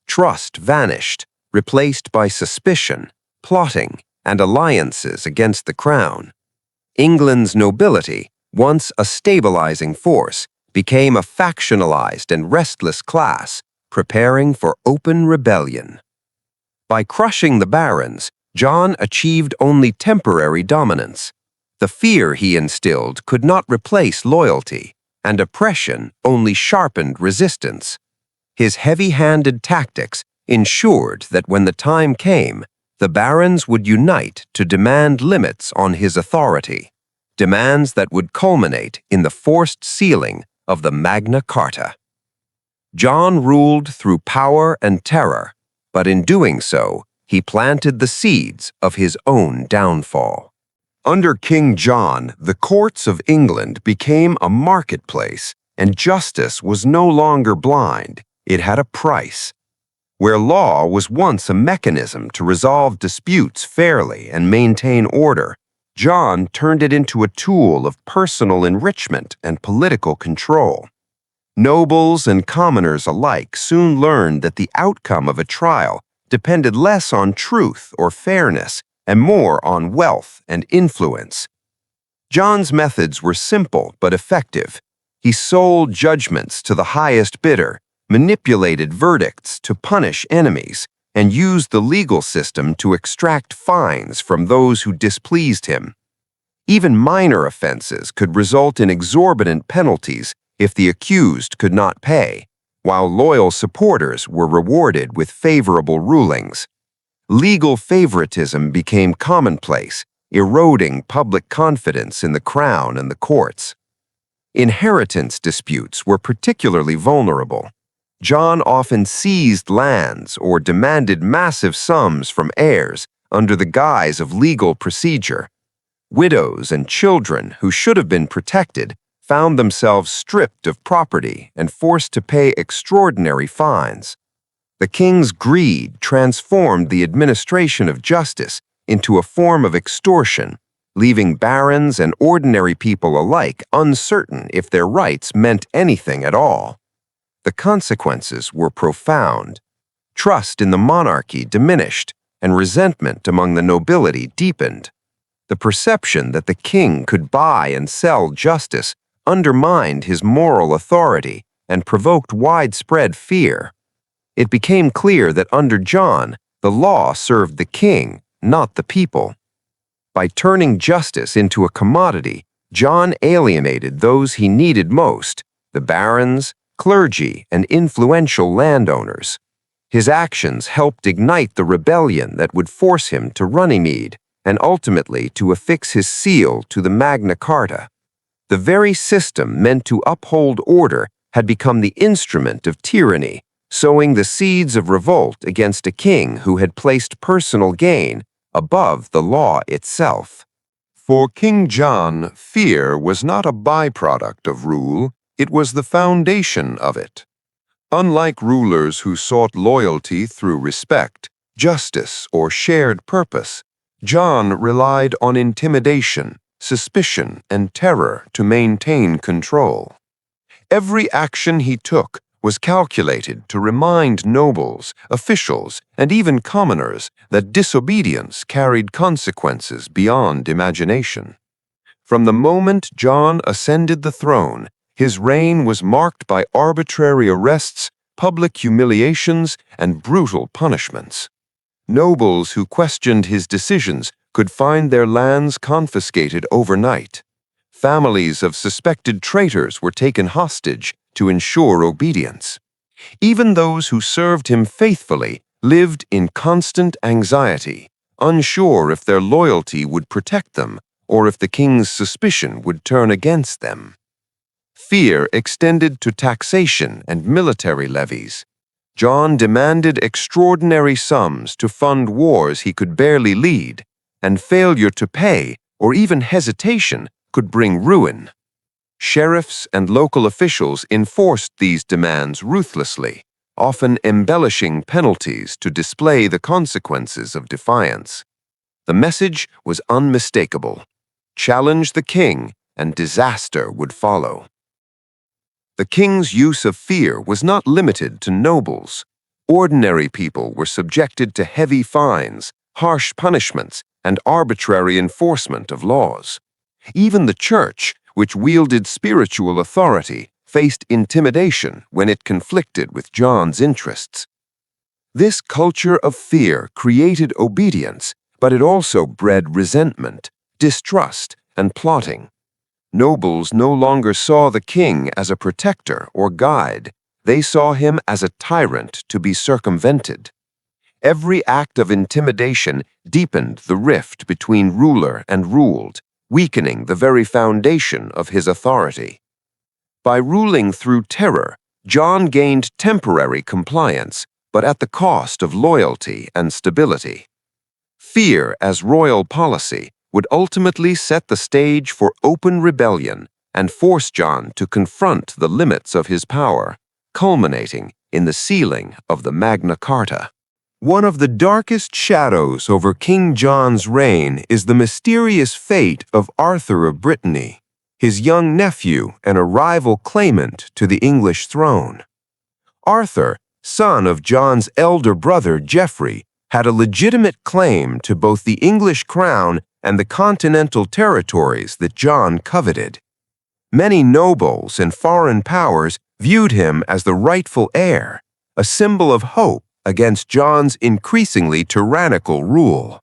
Trust vanished, replaced by suspicion, plotting, and alliances against the crown. England's nobility, once a stabilizing force, became a factionalized and restless class, preparing for open rebellion. By crushing the barons, John achieved only temporary dominance. The fear he instilled could not replace loyalty, and oppression only sharpened resistance. His heavy-handed tactics ensured that when the time came, the barons would unite to demand limits on his authority, demands that would culminate in the forced sealing of the Magna Carta. John ruled through power and terror, but in doing so, he planted the seeds of his own downfall. Under King John, the courts of England became a marketplace, and justice was no longer blind. It had a price. Where law was once a mechanism to resolve disputes fairly and maintain order, John turned it into a tool of personal enrichment and political control. Nobles and commoners alike soon learned that the outcome of a trial depended less on truth or fairness and more on wealth and influence. John's methods were simple but effective. He sold judgments to the highest bidder, manipulated verdicts to punish enemies, and used the legal system to extract fines from those who displeased him. Even minor offenses could result in exorbitant penalties if the accused could not pay, while loyal supporters were rewarded with favorable rulings. Legal favoritism became commonplace, eroding public confidence in the crown and the courts. Inheritance disputes were particularly vulnerable. John often seized lands or demanded massive sums from heirs under the guise of legal procedure. Widows and children who should have been protected found themselves stripped of property and forced to pay extraordinary fines. The king's greed transformed the administration of justice into a form of extortion, leaving barons and ordinary people alike uncertain if their rights meant anything at all. The consequences were profound. Trust in the monarchy diminished, and resentment among the nobility deepened. The perception that the king could buy and sell justice undermined his moral authority and provoked widespread fear. It became clear that under John, the law served the king, not the people. By turning justice into a commodity, John alienated those he needed most, the barons, clergy, and influential landowners. His actions helped ignite the rebellion that would force him to Runnymede and ultimately to affix his seal to the Magna Carta. The very system meant to uphold order had become the instrument of tyranny, sowing the seeds of revolt against a king who had placed personal gain above the law itself. For King John, fear was not a byproduct of rule, it was the foundation of it. Unlike rulers who sought loyalty through respect, justice, or shared purpose, John relied on intimidation, suspicion, and terror to maintain control. Every action he took was calculated to remind nobles, officials, and even commoners that disobedience carried consequences beyond imagination. From the moment John ascended the throne, his reign was marked by arbitrary arrests, public humiliations, and brutal punishments. Nobles who questioned his decisions could find their lands confiscated overnight. Families of suspected traitors were taken hostage to ensure obedience. Even those who served him faithfully lived in constant anxiety, unsure if their loyalty would protect them or if the king's suspicion would turn against them. Fear extended to taxation and military levies. John demanded extraordinary sums to fund wars he could barely lead, and failure to pay or even hesitation could bring ruin. Sheriffs and local officials enforced these demands ruthlessly, often embellishing penalties to display the consequences of defiance. The message was unmistakable. Challenge the king, and disaster would follow. The king's use of fear was not limited to nobles. Ordinary people were subjected to heavy fines, harsh punishments, and arbitrary enforcement of laws. Even the church, which wielded spiritual authority, faced intimidation when it conflicted with John's interests. This culture of fear created obedience, but it also bred resentment, distrust, and plotting. Nobles no longer saw the king as a protector or guide. They saw him as a tyrant to be circumvented. Every act of intimidation deepened the rift between ruler and ruled, weakening the very foundation of his authority. By ruling through terror, John gained temporary compliance, but at the cost of loyalty and stability. Fear as royal policy would ultimately set the stage for open rebellion and force John to confront the limits of his power, culminating in the sealing of the Magna Carta. One of the darkest shadows over King John's reign is the mysterious fate of Arthur of Brittany, his young nephew and a rival claimant to the English throne. Arthur, son of John's elder brother Geoffrey, had a legitimate claim to both the English crown and the continental territories that John coveted. Many nobles and foreign powers viewed him as the rightful heir, a symbol of hope against John's increasingly tyrannical rule.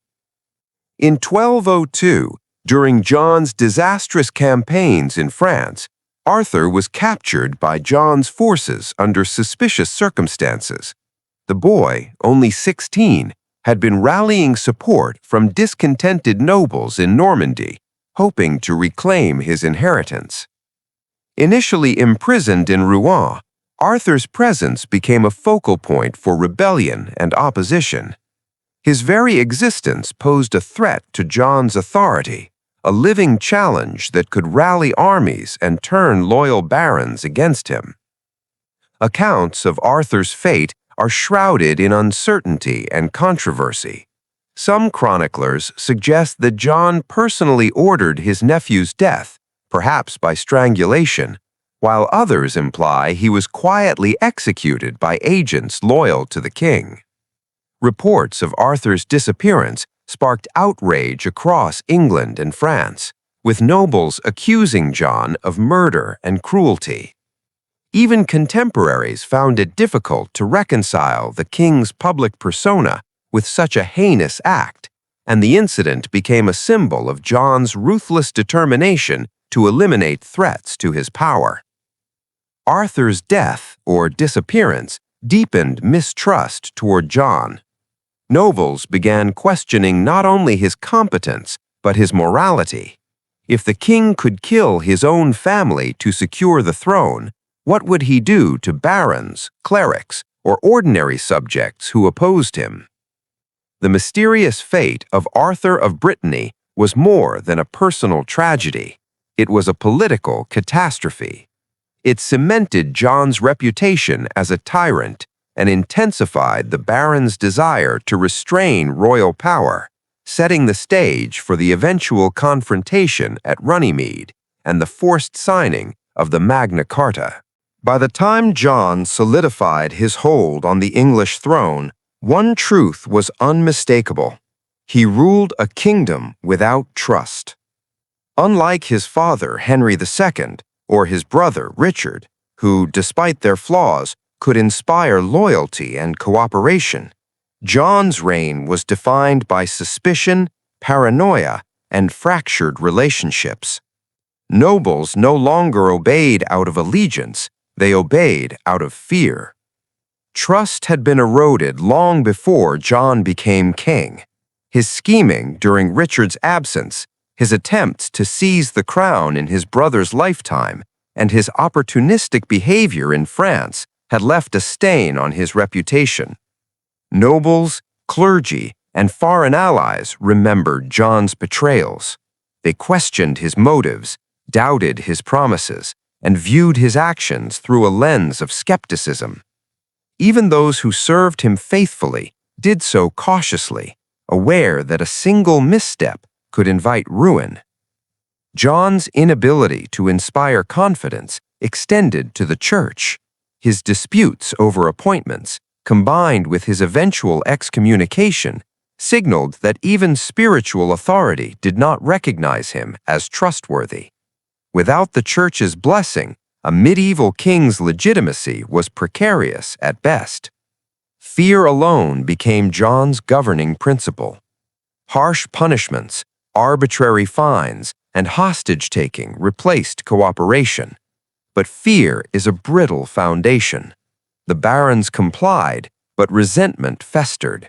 In 1202, during John's disastrous campaigns in France, Arthur was captured by John's forces under suspicious circumstances. The boy, only 16, had been rallying support from discontented nobles in Normandy, hoping to reclaim his inheritance. Initially imprisoned in Rouen, Arthur's presence became a focal point for rebellion and opposition. His very existence posed a threat to John's authority, a living challenge that could rally armies and turn loyal barons against him. Accounts of Arthur's fate are shrouded in uncertainty and controversy. Some chroniclers suggest that John personally ordered his nephew's death, perhaps by strangulation, while others imply he was quietly executed by agents loyal to the king. Reports of Arthur's disappearance sparked outrage across England and France, with nobles accusing John of murder and cruelty. Even contemporaries found it difficult to reconcile the king's public persona with such a heinous act, and the incident became a symbol of John's ruthless determination to eliminate threats to his power. Arthur's death or disappearance deepened mistrust toward John. Nobles began questioning not only his competence, but his morality. If the king could kill his own family to secure the throne, what would he do to barons, clerics, or ordinary subjects who opposed him? The mysterious fate of Arthur of Brittany was more than a personal tragedy. It was a political catastrophe. It cemented John's reputation as a tyrant and intensified the barons' desire to restrain royal power, setting the stage for the eventual confrontation at Runnymede and the forced signing of the Magna Carta. By the time John solidified his hold on the English throne, one truth was unmistakable. He ruled a kingdom without trust. Unlike his father, Henry II, or his brother, Richard, who, despite their flaws, could inspire loyalty and cooperation, John's reign was defined by suspicion, paranoia, and fractured relationships. Nobles no longer obeyed out of allegiance, they obeyed out of fear. Trust had been eroded long before John became king. His scheming during Richard's absence, his attempts to seize the crown in his brother's lifetime, and his opportunistic behavior in France had left a stain on his reputation. Nobles, clergy, and foreign allies remembered John's betrayals. They questioned his motives, doubted his promises, and viewed his actions through a lens of skepticism. Even those who served him faithfully did so cautiously, aware that a single misstep could invite ruin. John's inability to inspire confidence extended to the church. His disputes over appointments, combined with his eventual excommunication, signaled that even spiritual authority did not recognize him as trustworthy. Without the church's blessing, a medieval king's legitimacy was precarious at best. Fear alone became John's governing principle. Harsh punishments, arbitrary fines, and hostage-taking replaced cooperation. But fear is a brittle foundation. The barons complied, but resentment festered.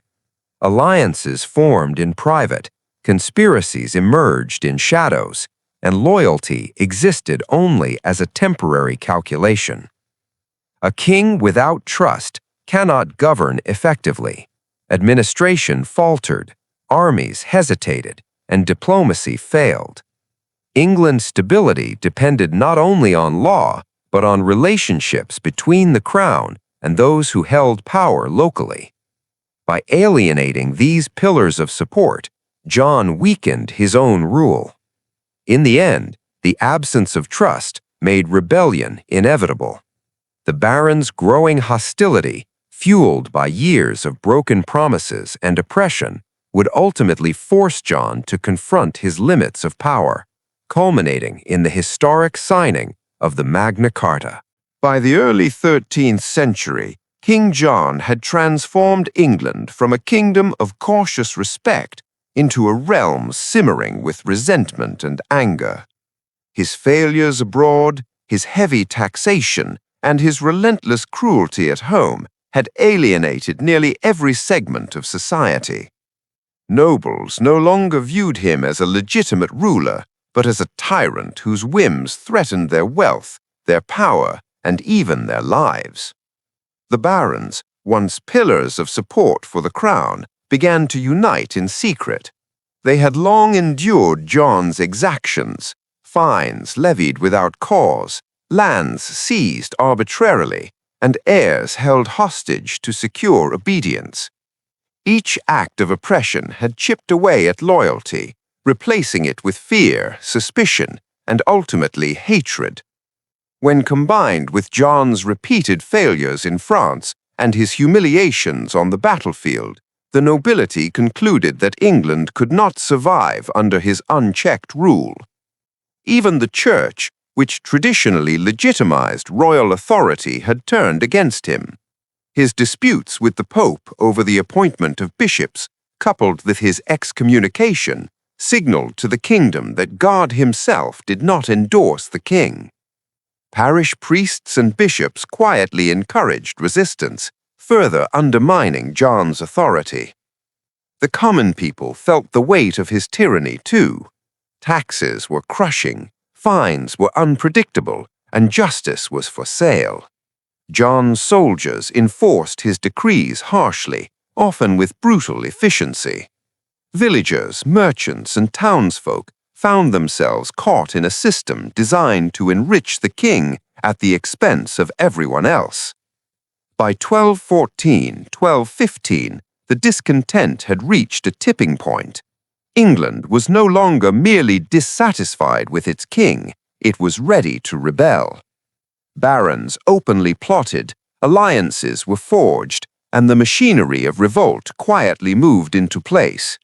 Alliances formed in private, conspiracies emerged in shadows, and loyalty existed only as a temporary calculation. A king without trust cannot govern effectively. Administration faltered, armies hesitated, and diplomacy failed. England's stability depended not only on law, but on relationships between the crown and those who held power locally. By alienating these pillars of support, John weakened his own rule. In the end, the absence of trust made rebellion inevitable. The barons' growing hostility, fueled by years of broken promises and oppression, would ultimately force John to confront his limits of power, culminating in the historic signing of the Magna Carta. By the early 13th century, King John had transformed England from a kingdom of cautious respect into a realm simmering with resentment and anger. His failures abroad, his heavy taxation, and his relentless cruelty at home had alienated nearly every segment of society. Nobles no longer viewed him as a legitimate ruler, but as a tyrant whose whims threatened their wealth, their power, and even their lives. The barons, once pillars of support for the crown, began to unite in secret. They had long endured John's exactions, fines levied without cause, lands seized arbitrarily, and heirs held hostage to secure obedience. Each act of oppression had chipped away at loyalty, replacing it with fear, suspicion, and ultimately hatred. When combined with John's repeated failures in France and his humiliations on the battlefield, the nobility concluded that England could not survive under his unchecked rule. Even the church, which traditionally legitimized royal authority, had turned against him. His disputes with the Pope over the appointment of bishops, coupled with his excommunication, signaled to the kingdom that God himself did not endorse the king. Parish priests and bishops quietly encouraged resistance, further undermining John's authority. The common people felt the weight of his tyranny too. Taxes were crushing, fines were unpredictable, and justice was for sale. John's soldiers enforced his decrees harshly, often with brutal efficiency. Villagers, merchants, and townsfolk found themselves caught in a system designed to enrich the king at the expense of everyone else. By 1214-1215, the discontent had reached a tipping point. England was no longer merely dissatisfied with its king, it was ready to rebel. Barons openly plotted, alliances were forged, and the machinery of revolt quietly moved into place.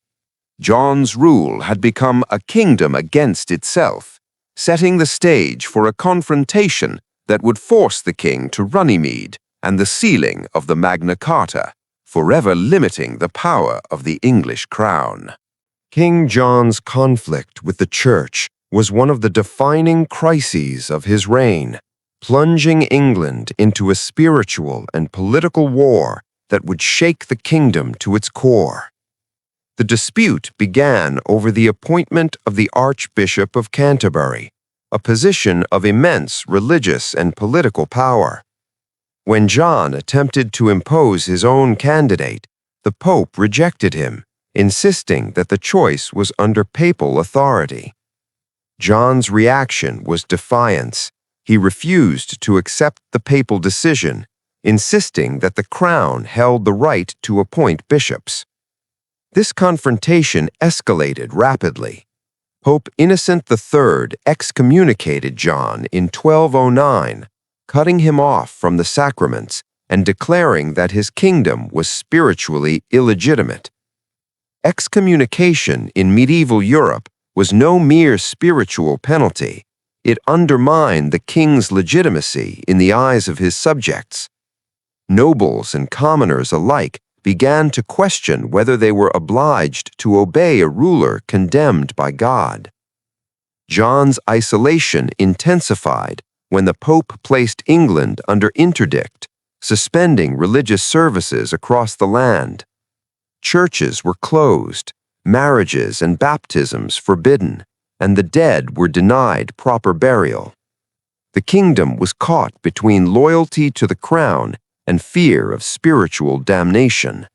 John's rule had become a kingdom against itself, setting the stage for a confrontation that would force the king to Runnymede and the sealing of the Magna Carta, forever limiting the power of the English crown. King John's conflict with the Church was one of the defining crises of his reign, plunging England into a spiritual and political war that would shake the kingdom to its core. The dispute began over the appointment of the Archbishop of Canterbury, a position of immense religious and political power. When John attempted to impose his own candidate, the Pope rejected him, insisting that the choice was under papal authority. John's reaction was defiance. He refused to accept the papal decision, insisting that the crown held the right to appoint bishops. This confrontation escalated rapidly. Pope Innocent III excommunicated John in 1209, cutting him off from the sacraments and declaring that his kingdom was spiritually illegitimate. Excommunication in medieval Europe was no mere spiritual penalty. It undermined the king's legitimacy in the eyes of his subjects. Nobles and commoners alike began to question whether they were obliged to obey a ruler condemned by God. John's isolation intensified when the Pope placed England under interdict, suspending religious services across the land. Churches were closed, marriages and baptisms forbidden, and the dead were denied proper burial. The kingdom was caught between loyalty to the crown and fear of spiritual damnation.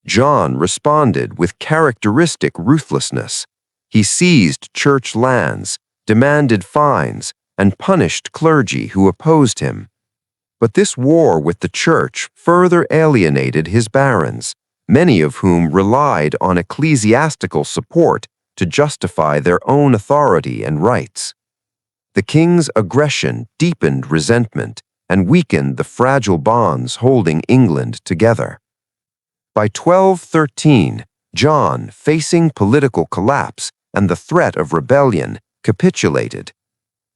John responded with characteristic ruthlessness. He seized church lands, demanded fines, and punished clergy who opposed him. But this war with the church further alienated his barons, many of whom relied on ecclesiastical support to justify their own authority and rights. The king's aggression deepened resentment and weakened the fragile bonds holding England together. By 1213, John, facing political collapse and the threat of rebellion, capitulated.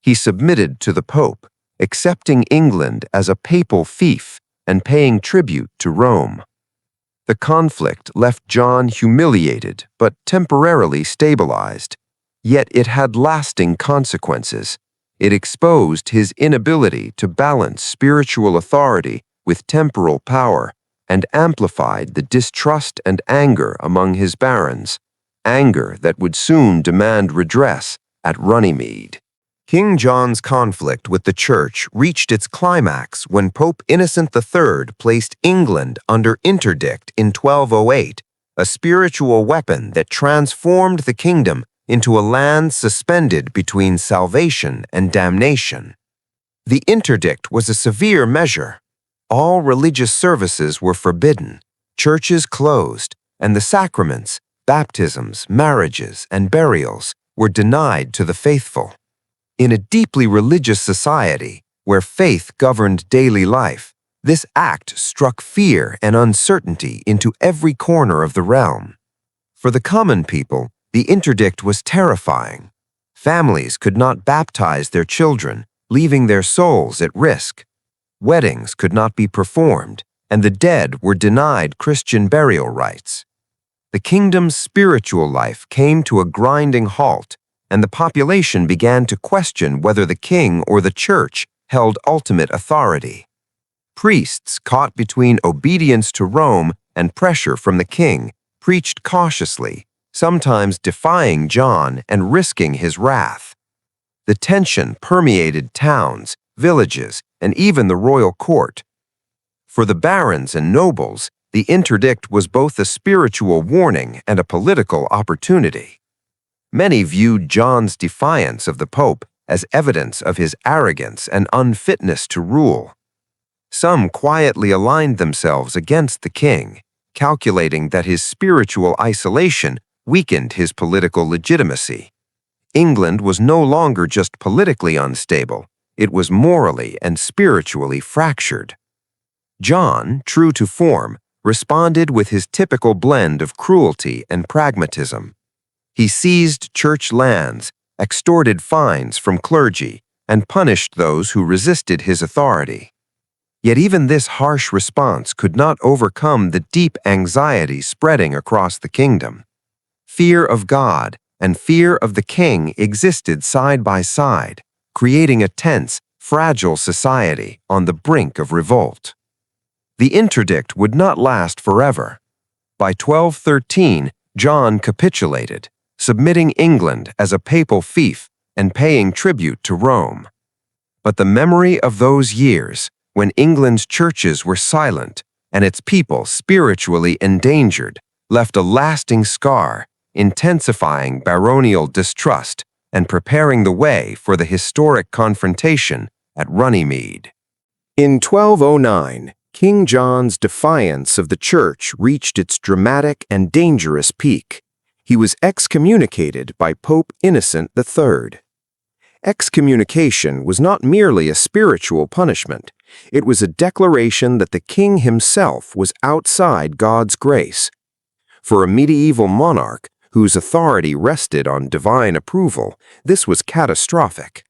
He submitted to the Pope, accepting England as a papal fief and paying tribute to Rome. The conflict left John humiliated but temporarily stabilized, yet it had lasting consequences. It exposed his inability to balance spiritual authority with temporal power and amplified the distrust and anger among his barons, anger that would soon demand redress at Runnymede. King John's conflict with the Church reached its climax when Pope Innocent III placed England under interdict in 1208, a spiritual weapon that transformed the kingdom into a land suspended between salvation and damnation. The interdict was a severe measure. All religious services were forbidden, churches closed, and the sacraments, baptisms, marriages, and burials were denied to the faithful. In a deeply religious society, where faith governed daily life, this act struck fear and uncertainty into every corner of the realm. For the common people, the interdict was terrifying. Families could not baptize their children, leaving their souls at risk. Weddings could not be performed, and the dead were denied Christian burial rites. The kingdom's spiritual life came to a grinding halt, and the population began to question whether the king or the church held ultimate authority. Priests, caught between obedience to Rome and pressure from the king, preached cautiously, sometimes defying John and risking his wrath. The tension permeated towns, villages, and even the royal court. For the barons and nobles, the interdict was both a spiritual warning and a political opportunity. Many viewed John's defiance of the Pope as evidence of his arrogance and unfitness to rule. Some quietly aligned themselves against the king, calculating that his spiritual isolation weakened his political legitimacy. England was no longer just politically unstable, it was morally and spiritually fractured. John, true to form, responded with his typical blend of cruelty and pragmatism. He seized church lands, extorted fines from clergy, and punished those who resisted his authority. Yet even this harsh response could not overcome the deep anxiety spreading across the kingdom. Fear of God and fear of the king existed side by side, creating a tense, fragile society on the brink of revolt. The interdict would not last forever. By 1213, John capitulated, submitting England as a papal fief and paying tribute to Rome. But the memory of those years, when England's churches were silent and its people spiritually endangered, left a lasting scar, intensifying baronial distrust and preparing the way for the historic confrontation at Runnymede. In 1209, King John's defiance of the church reached its dramatic and dangerous peak. He was excommunicated by Pope Innocent III. Excommunication was not merely a spiritual punishment. It was a declaration that the king himself was outside God's grace. For a medieval monarch whose authority rested on divine approval, this was catastrophic.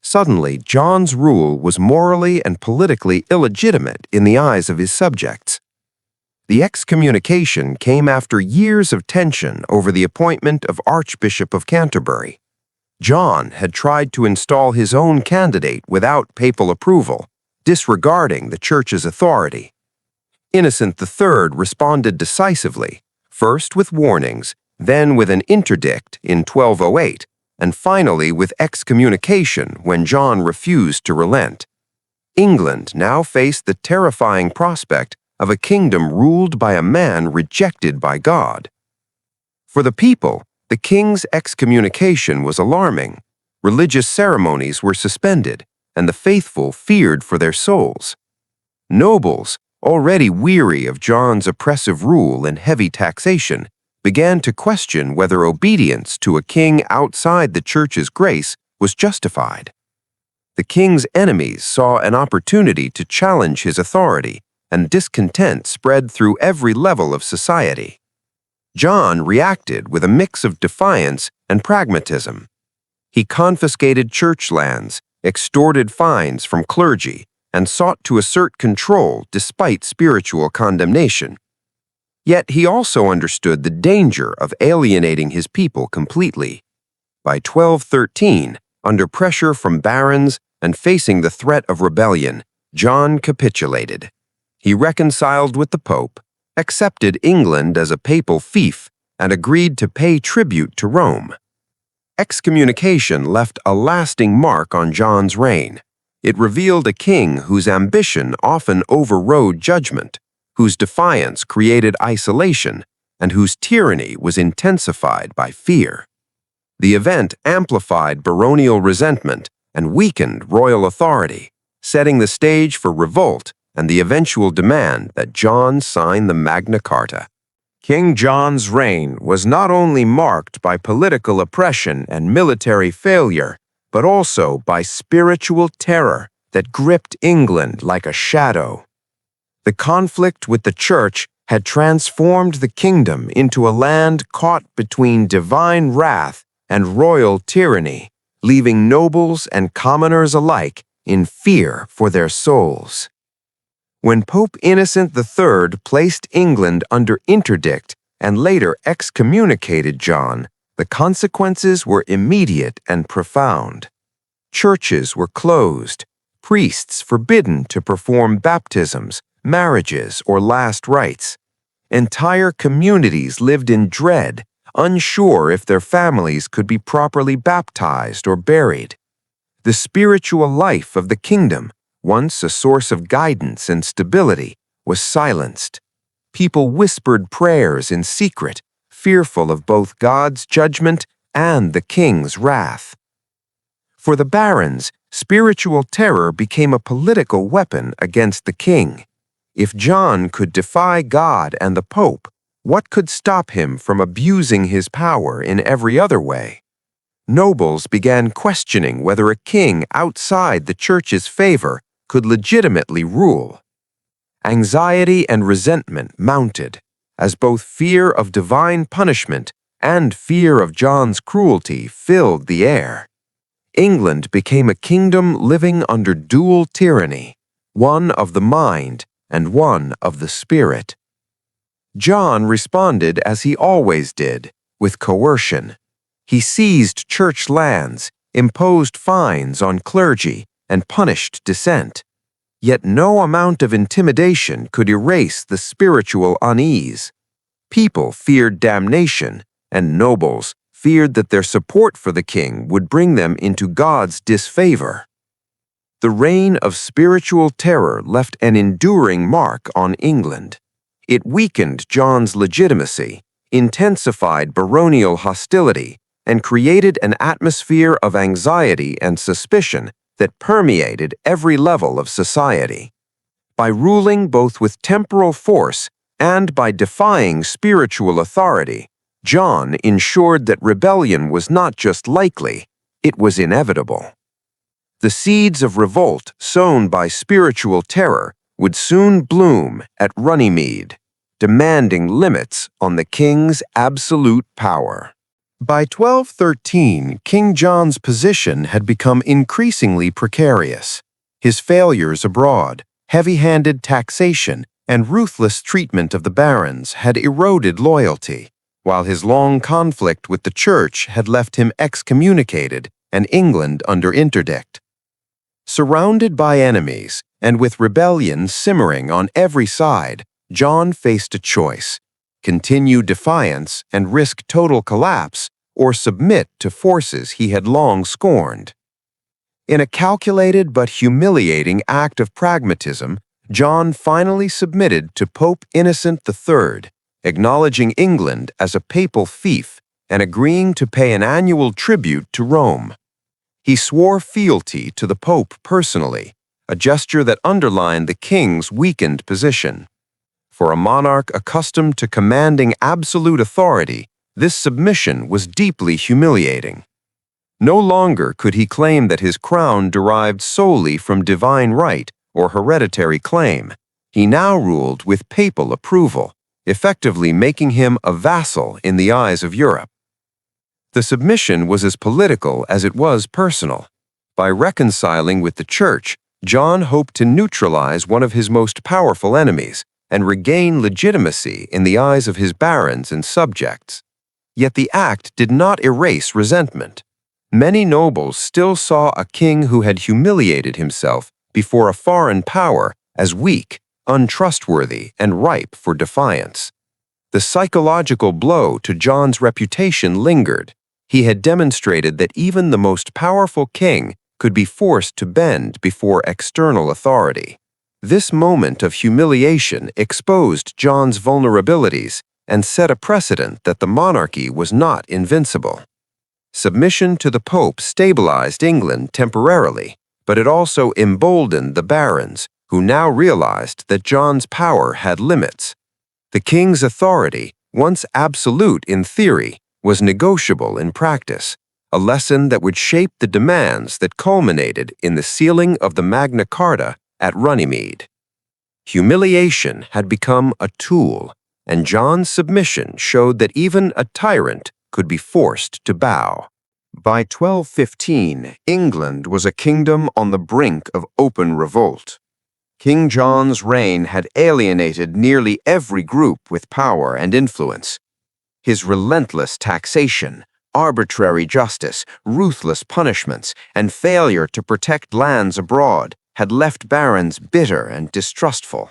Suddenly, John's rule was morally and politically illegitimate in the eyes of his subjects. The excommunication came after years of tension over the appointment of Archbishop of Canterbury. John had tried to install his own candidate without papal approval, disregarding the church's authority. Innocent III responded decisively, first with warnings, then with an interdict in 1208, and finally with excommunication when John refused to relent. England now faced the terrifying prospect of a kingdom ruled by a man rejected by God. For the people, the king's excommunication was alarming. Religious ceremonies were suspended, and the faithful feared for their souls. Nobles, already weary of John's oppressive rule and heavy taxation, began to question whether obedience to a king outside the church's grace was justified. The king's enemies saw an opportunity to challenge his authority, and discontent spread through every level of society. John reacted with a mix of defiance and pragmatism. He confiscated church lands, extorted fines from clergy, and sought to assert control despite spiritual condemnation. Yet he also understood the danger of alienating his people completely. By 1213, under pressure from barons and facing the threat of rebellion, John capitulated. He reconciled with the Pope, accepted England as a papal fief, and agreed to pay tribute to Rome. Excommunication left a lasting mark on John's reign. It revealed a king whose ambition often overrode judgment, whose defiance created isolation, and whose tyranny was intensified by fear. The event amplified baronial resentment and weakened royal authority, setting the stage for revolt and the eventual demand that John sign the Magna Carta. King John's reign was not only marked by political oppression and military failure, but also by spiritual terror that gripped England like a shadow. The conflict with the church had transformed the kingdom into a land caught between divine wrath and royal tyranny, leaving nobles and commoners alike in fear for their souls. When Pope Innocent III placed England under interdict and later excommunicated John, the consequences were immediate and profound. Churches were closed, priests forbidden to perform baptisms, marriages, or last rites. Entire communities lived in dread, unsure if their families could be properly baptized or buried. The spiritual life of the kingdom, once a source of guidance and stability, was silenced. People whispered prayers in secret, fearful of both God's judgment and the king's wrath. For the barons, spiritual terror became a political weapon against the king. If John could defy God and the Pope, what could stop him from abusing his power in every other way? Nobles began questioning whether a king outside the church's favor could legitimately rule. Anxiety and resentment mounted, as both fear of divine punishment and fear of John's cruelty filled the air. England became a kingdom living under dual tyranny, one of the mind and one of the spirit. John responded as he always did, with coercion. He seized church lands, imposed fines on clergy, and punished dissent. Yet no amount of intimidation could erase the spiritual unease. People feared damnation, and nobles feared that their support for the king would bring them into God's disfavor. The reign of spiritual terror left an enduring mark on England. It weakened John's legitimacy, intensified baronial hostility, and created an atmosphere of anxiety and suspicion that permeated every level of society. By ruling both with temporal force and by defying spiritual authority, John ensured that rebellion was not just likely, it was inevitable. The seeds of revolt sown by spiritual terror would soon bloom at Runnymede, demanding limits on the king's absolute power. By 1213, King John's position had become increasingly precarious. His failures abroad, heavy-handed taxation, and ruthless treatment of the barons had eroded loyalty, while his long conflict with the church had left him excommunicated and England under interdict. Surrounded by enemies, and with rebellion simmering on every side, John faced a choice: continue defiance and risk total collapse, or submit to forces he had long scorned. In a calculated but humiliating act of pragmatism, John finally submitted to Pope Innocent III, acknowledging England as a papal fief and agreeing to pay an annual tribute to Rome. He swore fealty to the Pope personally, a gesture that underlined the king's weakened position. For a monarch accustomed to commanding absolute authority, this submission was deeply humiliating. No longer could he claim that his crown derived solely from divine right or hereditary claim. He now ruled with papal approval, effectively making him a vassal in the eyes of Europe. The submission was as political as it was personal. By reconciling with the Church, John hoped to neutralize one of his most powerful enemies and regain legitimacy in the eyes of his barons and subjects. Yet the act did not erase resentment. Many nobles still saw a king who had humiliated himself before a foreign power as weak, untrustworthy, and ripe for defiance. The psychological blow to John's reputation lingered. He had demonstrated that even the most powerful king could be forced to bend before external authority. This moment of humiliation exposed John's vulnerabilities and set a precedent that the monarchy was not invincible. Submission to the Pope stabilized England temporarily, but it also emboldened the barons, who now realized that John's power had limits. The king's authority, once absolute in theory, was negotiable in practice, a lesson that would shape the demands that culminated in the sealing of the Magna Carta at Runnymede. Humiliation had become a tool, and John's submission showed that even a tyrant could be forced to bow. By 1215, England was a kingdom on the brink of open revolt. King John's reign had alienated nearly every group with power and influence. His relentless taxation, arbitrary justice, ruthless punishments, and failure to protect lands abroad had left barons bitter and distrustful.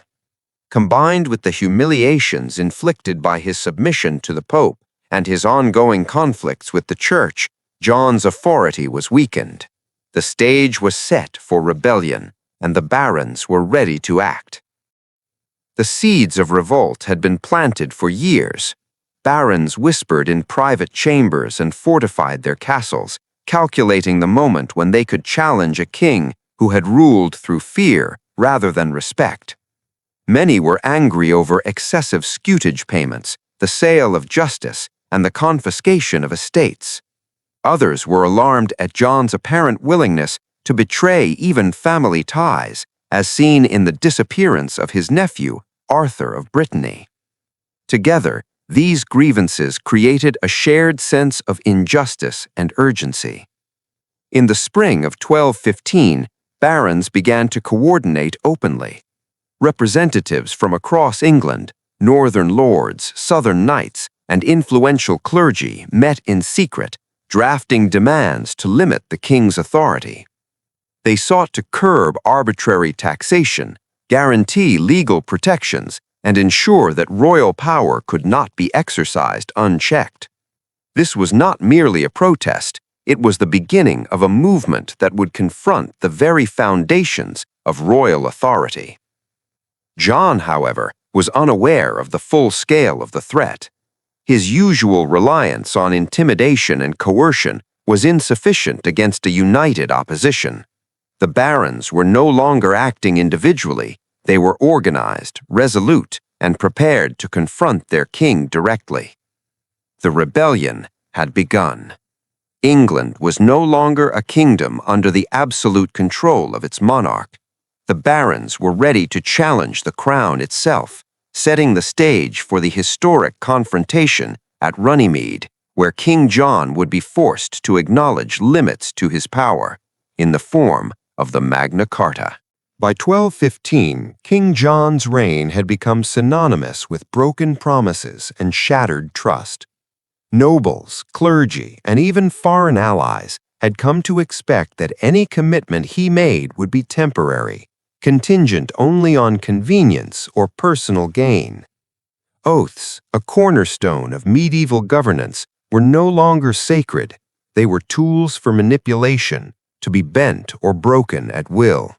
Combined with the humiliations inflicted by his submission to the Pope and his ongoing conflicts with the Church, John's authority was weakened. The stage was set for rebellion, and the barons were ready to act. The seeds of revolt had been planted for years. Barons whispered in private chambers and fortified their castles, calculating the moment when they could challenge a king who had ruled through fear rather than respect. Many were angry over excessive scutage payments, the sale of justice, and the confiscation of estates. Others were alarmed at John's apparent willingness to betray even family ties, as seen in the disappearance of his nephew, Arthur of Brittany. Together, these grievances created a shared sense of injustice and urgency. In the spring of 1215, barons began to coordinate openly. Representatives from across England, northern lords, southern knights, and influential clergy met in secret, drafting demands to limit the king's authority. They sought to curb arbitrary taxation, guarantee legal protections, and ensure that royal power could not be exercised unchecked. This was not merely a protest, it was the beginning of a movement that would confront the very foundations of royal authority. John, however, was unaware of the full scale of the threat. His usual reliance on intimidation and coercion was insufficient against a united opposition. The barons were no longer acting individually. They were organized, resolute, and prepared to confront their king directly. The rebellion had begun. England was no longer a kingdom under the absolute control of its monarch. The barons were ready to challenge the crown itself, setting the stage for the historic confrontation at Runnymede, where King John would be forced to acknowledge limits to his power in the form of the Magna Carta. By 1215, King John's reign had become synonymous with broken promises and shattered trust. Nobles, clergy, and even foreign allies had come to expect that any commitment he made would be temporary, contingent only on convenience or personal gain. Oaths, a cornerstone of medieval governance, were no longer sacred. They were tools for manipulation, to be bent or broken at will.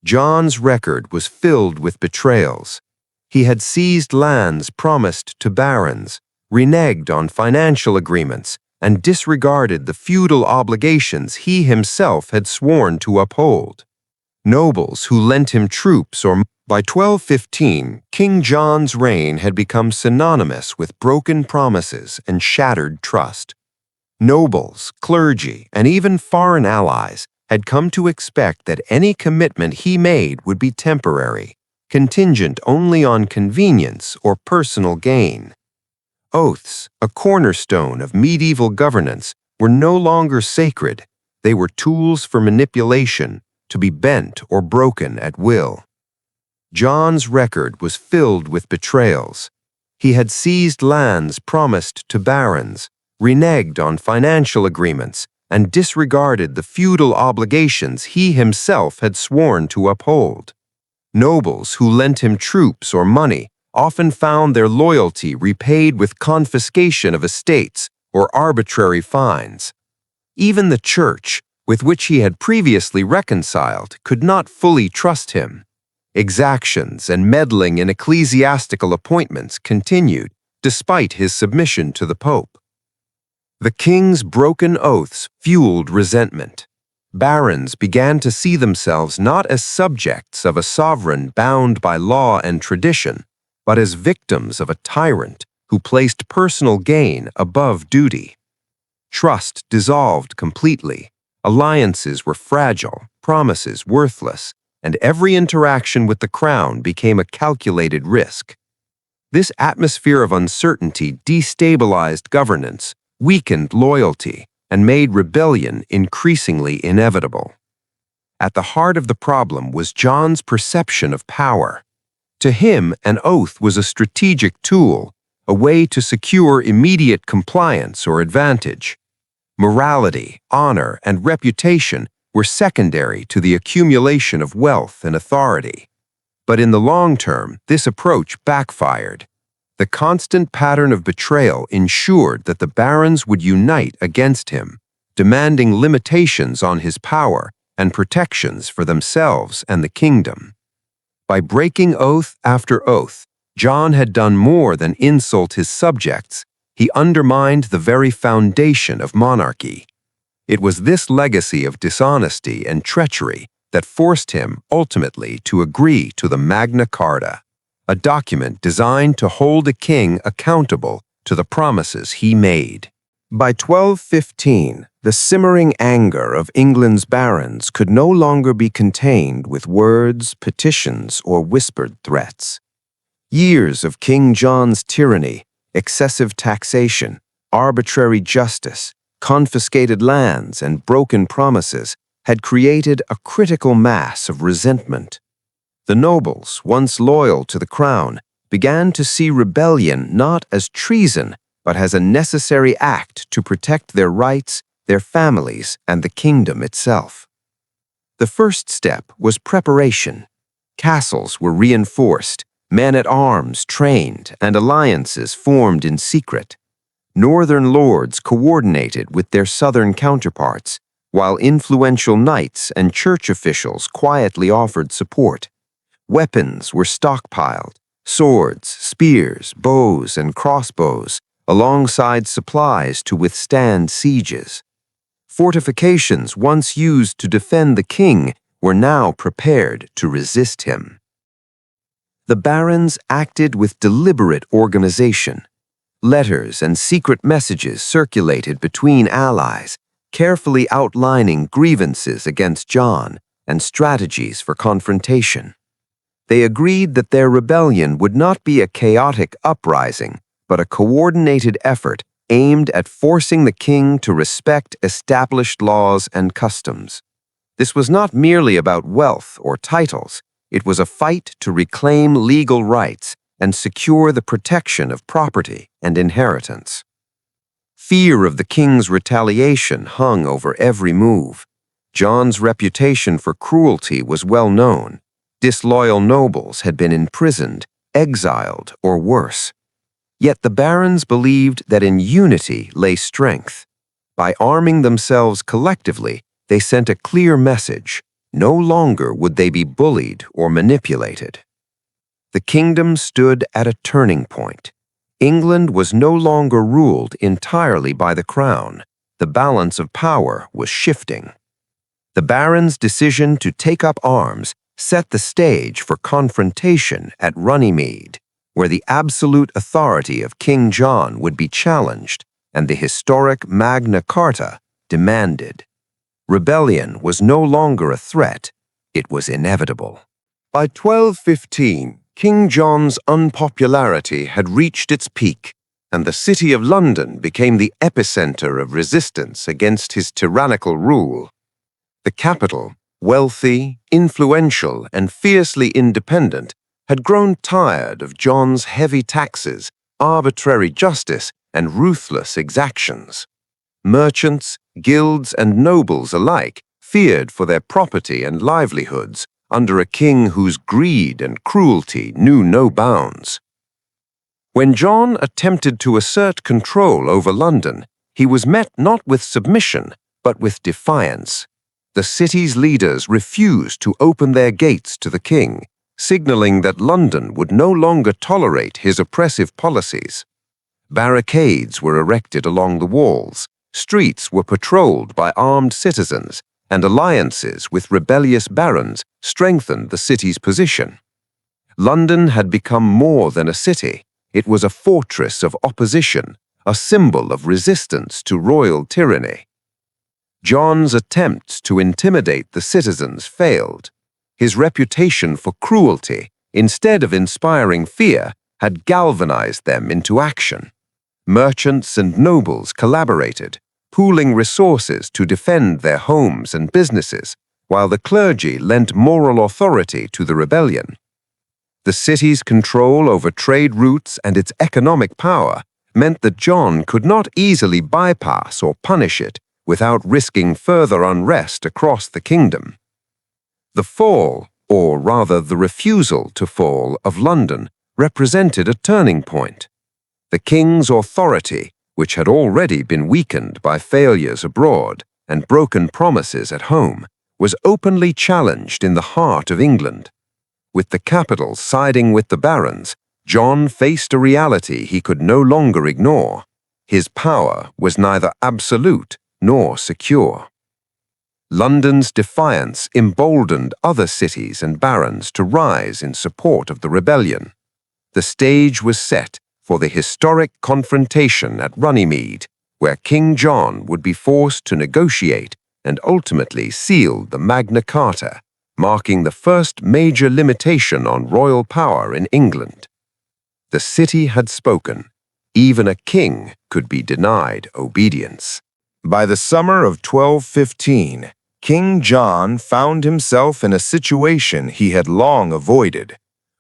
John's record was filled with betrayals. He had seized lands promised to barons, reneged on financial agreements, and disregarded the feudal obligations he himself had sworn to uphold. Nobles who lent him troops or by 1215, King John's reign had become synonymous with broken promises and shattered trust. Nobles, clergy, and even foreign allies had come to expect that any commitment he made would be temporary, contingent only on convenience or personal gain. Oaths, a cornerstone of medieval governance, were no longer sacred. They were tools for manipulation, to be bent or broken at will. John's record was filled with betrayals. He had seized lands promised to barons, reneged on financial agreements, and disregarded the feudal obligations he himself had sworn to uphold. Nobles who lent him troops or money often found their loyalty repaid with confiscation of estates or arbitrary fines. Even the church, with which he had previously reconciled, could not fully trust him. Exactions and meddling in ecclesiastical appointments continued, despite his submission to the Pope. The king's broken oaths fueled resentment. Barons began to see themselves not as subjects of a sovereign bound by law and tradition, but as victims of a tyrant who placed personal gain above duty. Trust dissolved completely. Alliances were fragile, promises worthless, and every interaction with the crown became a calculated risk. This atmosphere of uncertainty destabilized governance, weakened loyalty, and made rebellion increasingly inevitable. At the heart of the problem was John's perception of power. To him, an oath was a strategic tool, a way to secure immediate compliance or advantage. Morality, honor, and reputation were secondary to the accumulation of wealth and authority. But in the long term, this approach backfired. The constant pattern of betrayal ensured that the barons would unite against him, demanding limitations on his power and protections for themselves and the kingdom. By breaking oath after oath, John had done more than insult his subjects. He undermined the very foundation of monarchy. It was this legacy of dishonesty and treachery that forced him, ultimately, to agree to the Magna Carta, a document designed to hold a king accountable to the promises he made. By 1215, the simmering anger of England's barons could no longer be contained with words, petitions, or whispered threats. Years of King John's tyranny, excessive taxation, arbitrary justice, confiscated lands, and broken promises had created a critical mass of resentment. The nobles, once loyal to the crown, began to see rebellion not as treason, but as a necessary act to protect their rights, their families, and the kingdom itself. The first step was preparation. Castles were reinforced, men-at-arms trained, and alliances formed in secret. Northern lords coordinated with their southern counterparts, while influential knights and church officials quietly offered support. Weapons were stockpiled: swords, spears, bows, and crossbows, alongside supplies to withstand sieges. Fortifications once used to defend the king were now prepared to resist him. The barons acted with deliberate organization. Letters and secret messages circulated between allies, carefully outlining grievances against John and strategies for confrontation. They agreed that their rebellion would not be a chaotic uprising, but a coordinated effort aimed at forcing the king to respect established laws and customs. This was not merely about wealth or titles. It was a fight to reclaim legal rights and secure the protection of property and inheritance. Fear of the king's retaliation hung over every move. John's reputation for cruelty was well known. Disloyal nobles had been imprisoned, exiled, or worse. Yet the barons believed that in unity lay strength. By arming themselves collectively, They sent a clear message. No longer would they be bullied or manipulated. The kingdom stood at a turning point. England was no longer ruled entirely by the crown. The balance of power was shifting. The barons' decision to take up arms set the stage for confrontation at Runnymede, where the absolute authority of King John would be challenged and the historic Magna Carta demanded. Rebellion was no longer a threat, it was inevitable. By 1215, King John's unpopularity had reached its peak, and the city of London became the epicenter of resistance against his tyrannical rule. The capital, wealthy, influential, and fiercely independent, had grown tired of John's heavy taxes, arbitrary justice, and ruthless exactions. Merchants, guilds, and nobles alike feared for their property and livelihoods under a king whose greed and cruelty knew no bounds. When John attempted to assert control over London, he was met not with submission, but with defiance. The city's leaders refused to open their gates to the king, signaling that London would no longer tolerate his oppressive policies. Barricades were erected along the walls, streets were patrolled by armed citizens, and alliances with rebellious barons strengthened the city's position. London had become more than a city. It was a fortress of opposition, a symbol of resistance to royal tyranny. John's attempts to intimidate the citizens failed. His reputation for cruelty, instead of inspiring fear, had galvanized them into action. Merchants and nobles collaborated, pooling resources to defend their homes and businesses, while the clergy lent moral authority to the rebellion. The city's control over trade routes and its economic power meant that John could not easily bypass or punish it without risking further unrest across the kingdom. The fall, or rather the refusal to fall, of London represented a turning point. The king's authority, which had already been weakened by failures abroad and broken promises at home, was openly challenged in the heart of England. With the capital siding with the barons, John faced a reality he could no longer ignore. His power was neither absolute nor secure. London's defiance emboldened other cities and barons to rise in support of the rebellion. The stage was set for the historic confrontation at Runnymede, where King John would be forced to negotiate and ultimately sealed the Magna Carta, marking the first major limitation on royal power in England. The city had spoken. Even a king could be denied obedience. By the summer of 1215, King John found himself in a situation he had long avoided,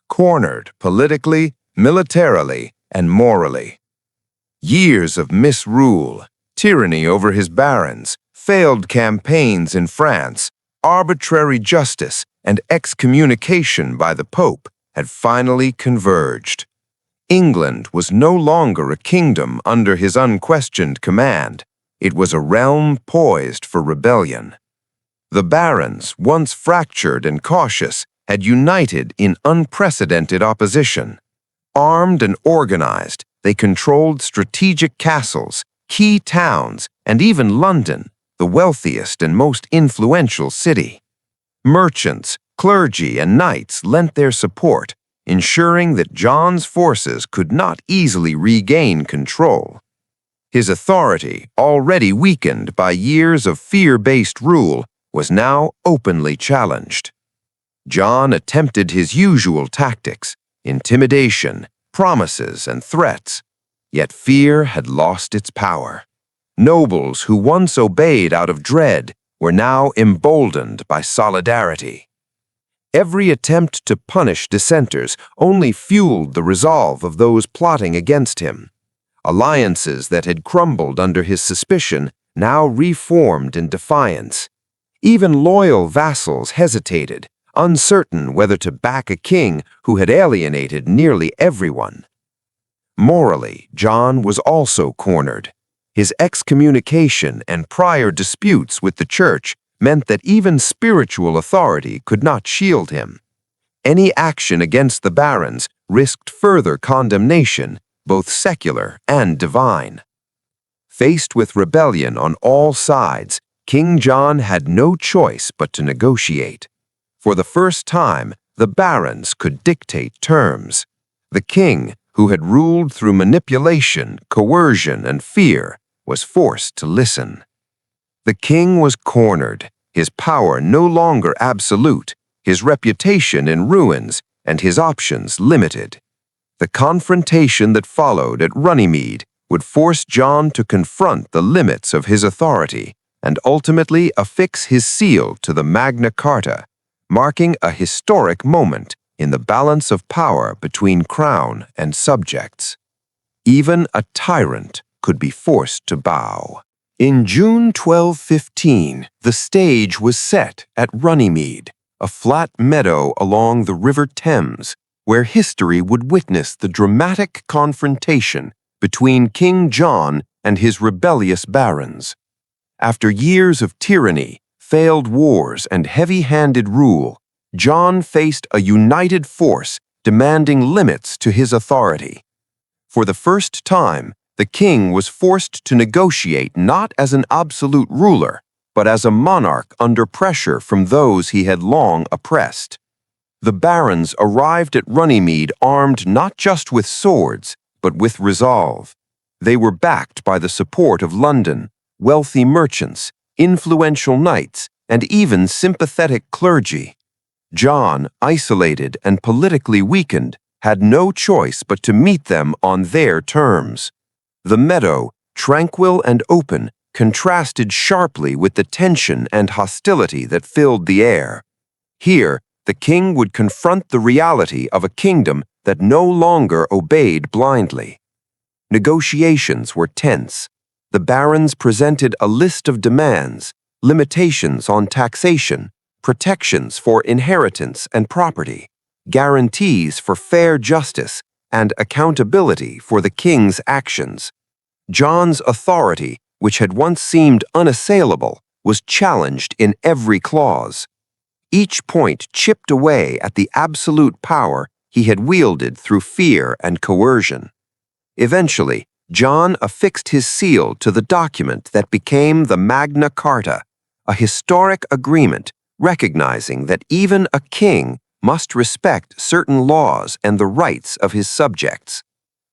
cornered politically, militarily, and morally. Years of misrule, tyranny over his barons, failed campaigns in France, arbitrary justice, and excommunication by the Pope had finally converged. England was no longer a kingdom under his unquestioned command. It was a realm poised for rebellion. The barons, once fractured and cautious, had united in unprecedented opposition. Armed and organized, they controlled strategic castles, key towns, and even London, the wealthiest and most influential city. Merchants, clergy, and knights lent their support, ensuring that John's forces could not easily regain control. His authority, already weakened by years of fear-based rule, was now openly challenged. John attempted his usual tactics: intimidation, promises, and threats. Yet fear had lost its power. Nobles who once obeyed out of dread were now emboldened by solidarity. Every attempt to punish dissenters only fueled the resolve of those plotting against him. Alliances that had crumbled under his suspicion now reformed in defiance. Even loyal vassals hesitated, uncertain whether to back a king who had alienated nearly everyone. Morally, John was also cornered. His excommunication and prior disputes with the church meant that even spiritual authority could not shield him. Any action against the barons risked further condemnation, both secular and divine. Faced with rebellion on all sides, King John had no choice but to negotiate. For the first time, the barons could dictate terms. The king, who had ruled through manipulation, coercion, and fear, was forced to listen. The king was cornered, his power no longer absolute, his reputation in ruins, and his options limited. The confrontation that followed at Runnymede would force John to confront the limits of his authority and ultimately affix his seal to the Magna Carta, marking a historic moment in the balance of power between crown and subjects. Even a tyrant could be forced to bow. In June 1215, the stage was set at Runnymede, a flat meadow along the River Thames, where history would witness the dramatic confrontation between King John and his rebellious barons. After years of tyranny, failed wars, and heavy-handed rule, John faced a united force demanding limits to his authority. For the first time, the king was forced to negotiate not as an absolute ruler, but as a monarch under pressure from those he had long oppressed. The barons arrived at Runnymede armed not just with swords, but with resolve. They were backed by the support of London, wealthy merchants, influential knights, and even sympathetic clergy. John, isolated and politically weakened, had no choice but to meet them on their terms. The meadow, tranquil and open, contrasted sharply with the tension and hostility that filled the air. Here, the king would confront the reality of a kingdom that no longer obeyed blindly. Negotiations were tense. The barons presented a list of demands, limitations on taxation, protections for inheritance and property, guarantees for fair justice, and accountability for the king's actions. John's authority, which had once seemed unassailable, was challenged in every clause. Each point chipped away at the absolute power he had wielded through fear and coercion. Eventually, John affixed his seal to the document that became the Magna Carta, a historic agreement recognizing that even a king must respect certain laws and the rights of his subjects.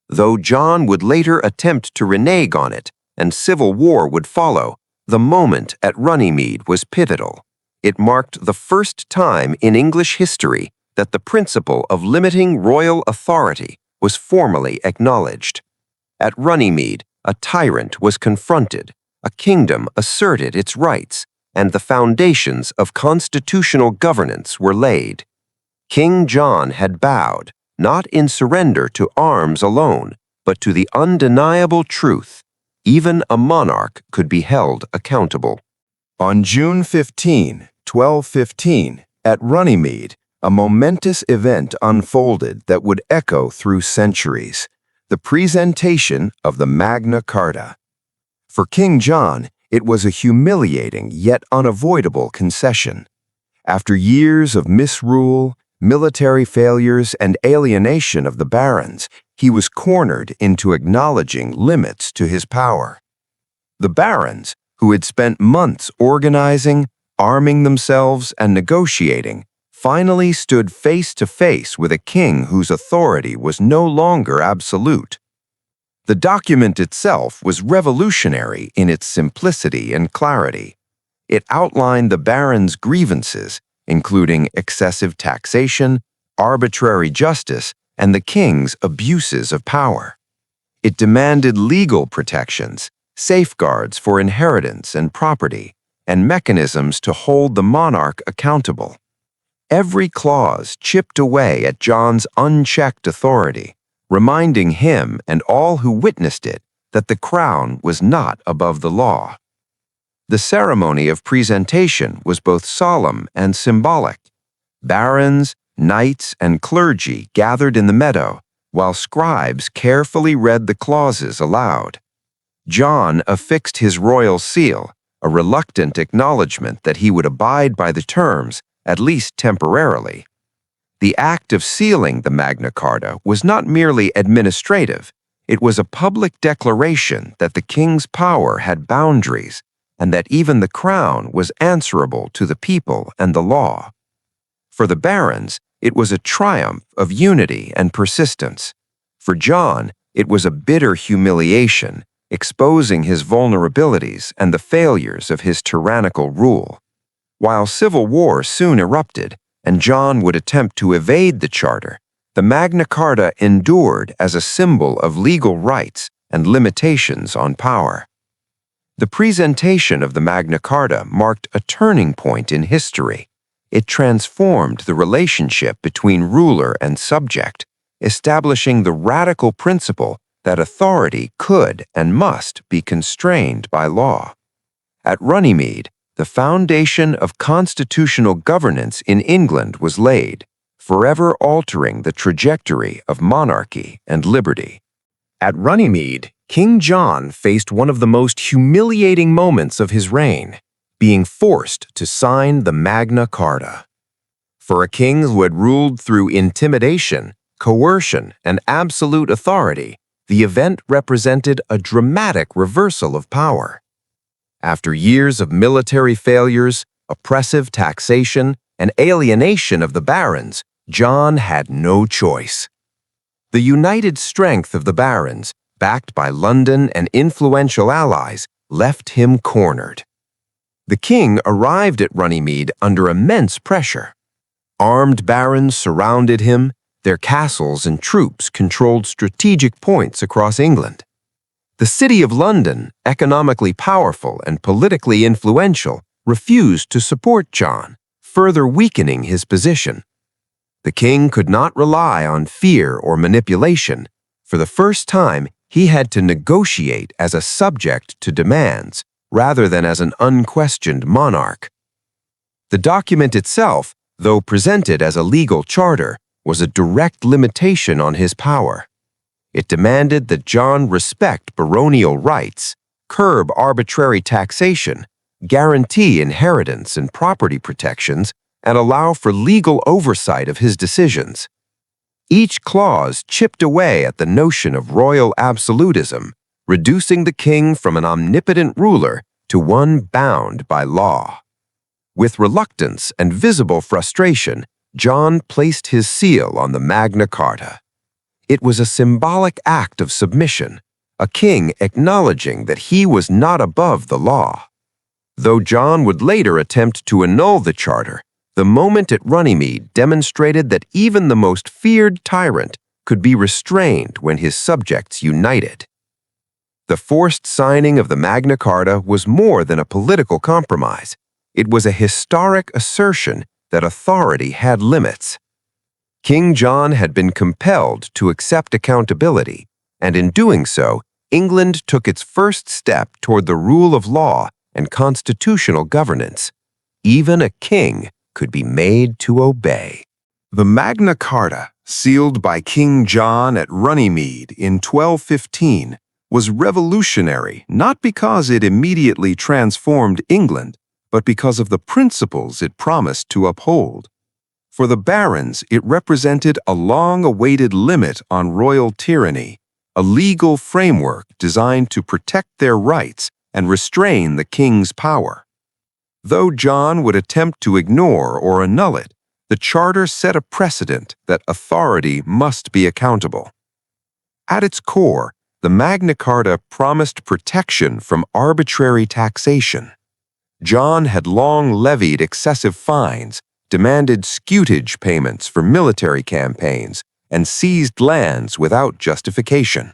Though John would later attempt to renege on it, and civil war would follow, the moment at Runnymede was pivotal. It marked the first time in English history that the principle of limiting royal authority was formally acknowledged. At Runnymede, a tyrant was confronted, a kingdom asserted its rights, and the foundations of constitutional governance were laid. King John had bowed, not in surrender to arms alone, but to the undeniable truth: even a monarch could be held accountable. On June 15, 1215, at Runnymede, a momentous event unfolded that would echo through centuries: the presentation of the Magna Carta. For King John, it was a humiliating yet unavoidable concession. After years of misrule, military failures, and alienation of the barons, he was cornered into acknowledging limits to his power. The barons, who had spent months organizing, arming themselves, and negotiating, finally stood face to face with a king whose authority was no longer absolute. The document itself was revolutionary in its simplicity and clarity. It outlined the barons' grievances, including excessive taxation, arbitrary justice, and the king's abuses of power. It demanded legal protections, safeguards for inheritance and property, and mechanisms to hold the monarch accountable. Every clause chipped away at John's unchecked authority, reminding him and all who witnessed it that the crown was not above the law. The ceremony of presentation was both solemn and symbolic. Barons, knights, and clergy gathered in the meadow, while scribes carefully read the clauses aloud. John affixed his royal seal, a reluctant acknowledgement that he would abide by the terms, at least temporarily. The act of sealing the Magna Carta was not merely administrative, it was a public declaration that the king's power had boundaries and that even the crown was answerable to the people and the law. For the barons, it was a triumph of unity and persistence. For John, it was a bitter humiliation, exposing his vulnerabilities and the failures of his tyrannical rule. While civil war soon erupted, and John would attempt to evade the charter, the Magna Carta endured as a symbol of legal rights and limitations on power. The presentation of the Magna Carta marked a turning point in history. It transformed the relationship between ruler and subject, establishing the radical principle that authority could and must be constrained by law. At Runnymede, the foundation of constitutional governance in England was laid, forever altering the trajectory of monarchy and liberty. At Runnymede, King John faced one of the most humiliating moments of his reign, being forced to sign the Magna Carta. For a king who had ruled through intimidation, coercion, and absolute authority, the event represented a dramatic reversal of power. After years of military failures, oppressive taxation, and alienation of the barons, John had no choice. The united strength of the barons, backed by London and influential allies, left him cornered. The king arrived at Runnymede under immense pressure. Armed barons surrounded him, their castles and troops controlled strategic points across England. The city of London, economically powerful and politically influential, refused to support John, further weakening his position. The king could not rely on fear or manipulation. For the first time, he had to negotiate as a subject to demands, rather than as an unquestioned monarch. The document itself, though presented as a legal charter, was a direct limitation on his power. It demanded that John respect baronial rights, curb arbitrary taxation, guarantee inheritance and property protections, and allow for legal oversight of his decisions. Each clause chipped away at the notion of royal absolutism, reducing the king from an omnipotent ruler to one bound by law. With reluctance and visible frustration, John placed his seal on the Magna Carta. It was a symbolic act of submission, a king acknowledging that he was not above the law. Though John would later attempt to annul the charter, the moment at Runnymede demonstrated that even the most feared tyrant could be restrained when his subjects united. The forced signing of the Magna Carta was more than a political compromise. It was a historic assertion that authority had limits. King John had been compelled to accept accountability, and in doing so, England took its first step toward the rule of law and constitutional governance. Even a king could be made to obey. The Magna Carta, sealed by King John at Runnymede in 1215, was revolutionary not because it immediately transformed England, but because of the principles it promised to uphold. For the barons, it represented a long-awaited limit on royal tyranny, a legal framework designed to protect their rights and restrain the king's power. Though John would attempt to ignore or annul it, the charter set a precedent that authority must be accountable. At its core, the Magna Carta promised protection from arbitrary taxation. John had long levied excessive fines, demanded scutage payments for military campaigns, and seized lands without justification.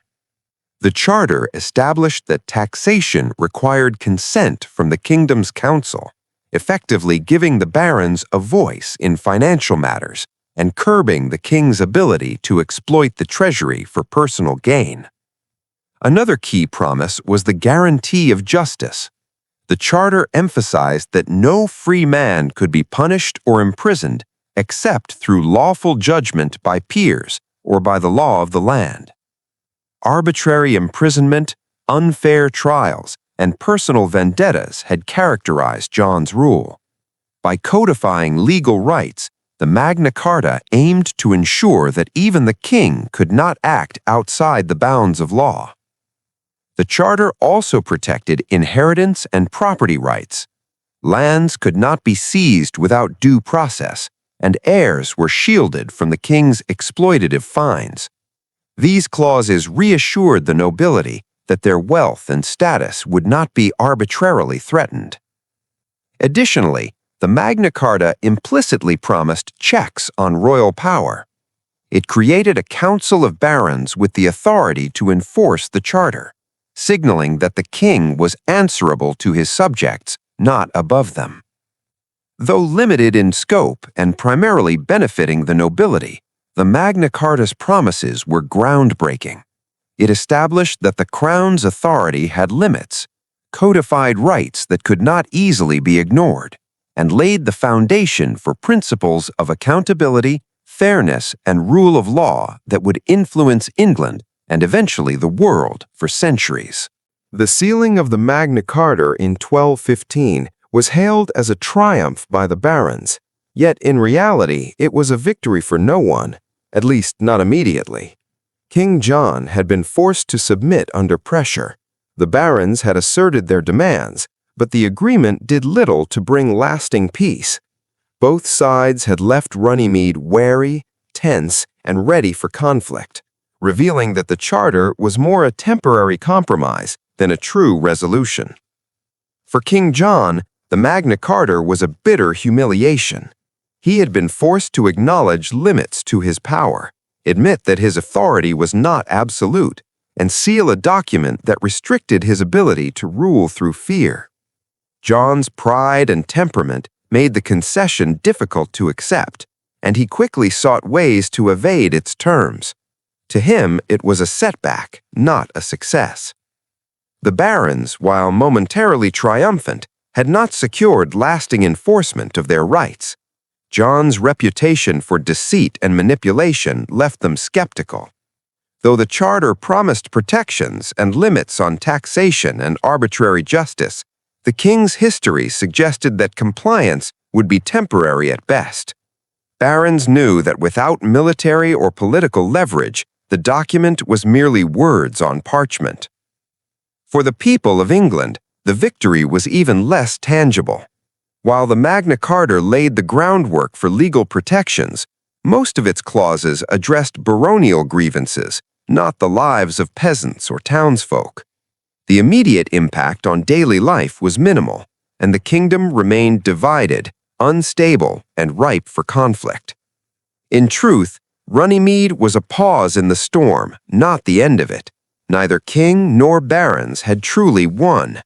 The charter established that taxation required consent from the kingdom's council, effectively giving the barons a voice in financial matters and curbing the king's ability to exploit the treasury for personal gain. Another key promise was the guarantee of justice. The charter emphasized that no free man could be punished or imprisoned except through lawful judgment by peers or by the law of the land. Arbitrary imprisonment, unfair trials, and personal vendettas had characterized John's rule. By codifying legal rights, the Magna Carta aimed to ensure that even the king could not act outside the bounds of law. The charter also protected inheritance and property rights. Lands could not be seized without due process, and heirs were shielded from the king's exploitative fines. These clauses reassured the nobility that their wealth and status would not be arbitrarily threatened. Additionally, the Magna Carta implicitly promised checks on royal power. It created a council of barons with the authority to enforce the charter, signaling that the king was answerable to his subjects, not above them. Though limited in scope and primarily benefiting the nobility, the Magna Carta's promises were groundbreaking. It established that the crown's authority had limits, codified rights that could not easily be ignored, and laid the foundation for principles of accountability, fairness, and rule of law that would influence England and eventually the world for centuries. The sealing of the Magna Carta in 1215 was hailed as a triumph by the barons, yet in reality it was a victory for no one, at least not immediately. King John had been forced to submit under pressure. The barons had asserted their demands, but the agreement did little to bring lasting peace. Both sides had left Runnymede wary, tense, and ready for conflict, revealing that the charter was more a temporary compromise than a true resolution. For King John, the Magna Carta was a bitter humiliation. He had been forced to acknowledge limits to his power, admit that his authority was not absolute, and seal a document that restricted his ability to rule through fear. John's pride and temperament made the concession difficult to accept, and he quickly sought ways to evade its terms. To him, it was a setback, not a success. The barons, while momentarily triumphant, had not secured lasting enforcement of their rights. John's reputation for deceit and manipulation left them skeptical. Though the charter promised protections and limits on taxation and arbitrary justice, the king's history suggested that compliance would be temporary at best. Barons knew that without military or political leverage, the document was merely words on parchment. For the people of England, the victory was even less tangible. While the Magna Carta laid the groundwork for legal protections, most of its clauses addressed baronial grievances, not the lives of peasants or townsfolk. The immediate impact on daily life was minimal, and the kingdom remained divided, unstable, and ripe for conflict. In truth, Runnymede was a pause in the storm, not the end of it. Neither king nor barons had truly won.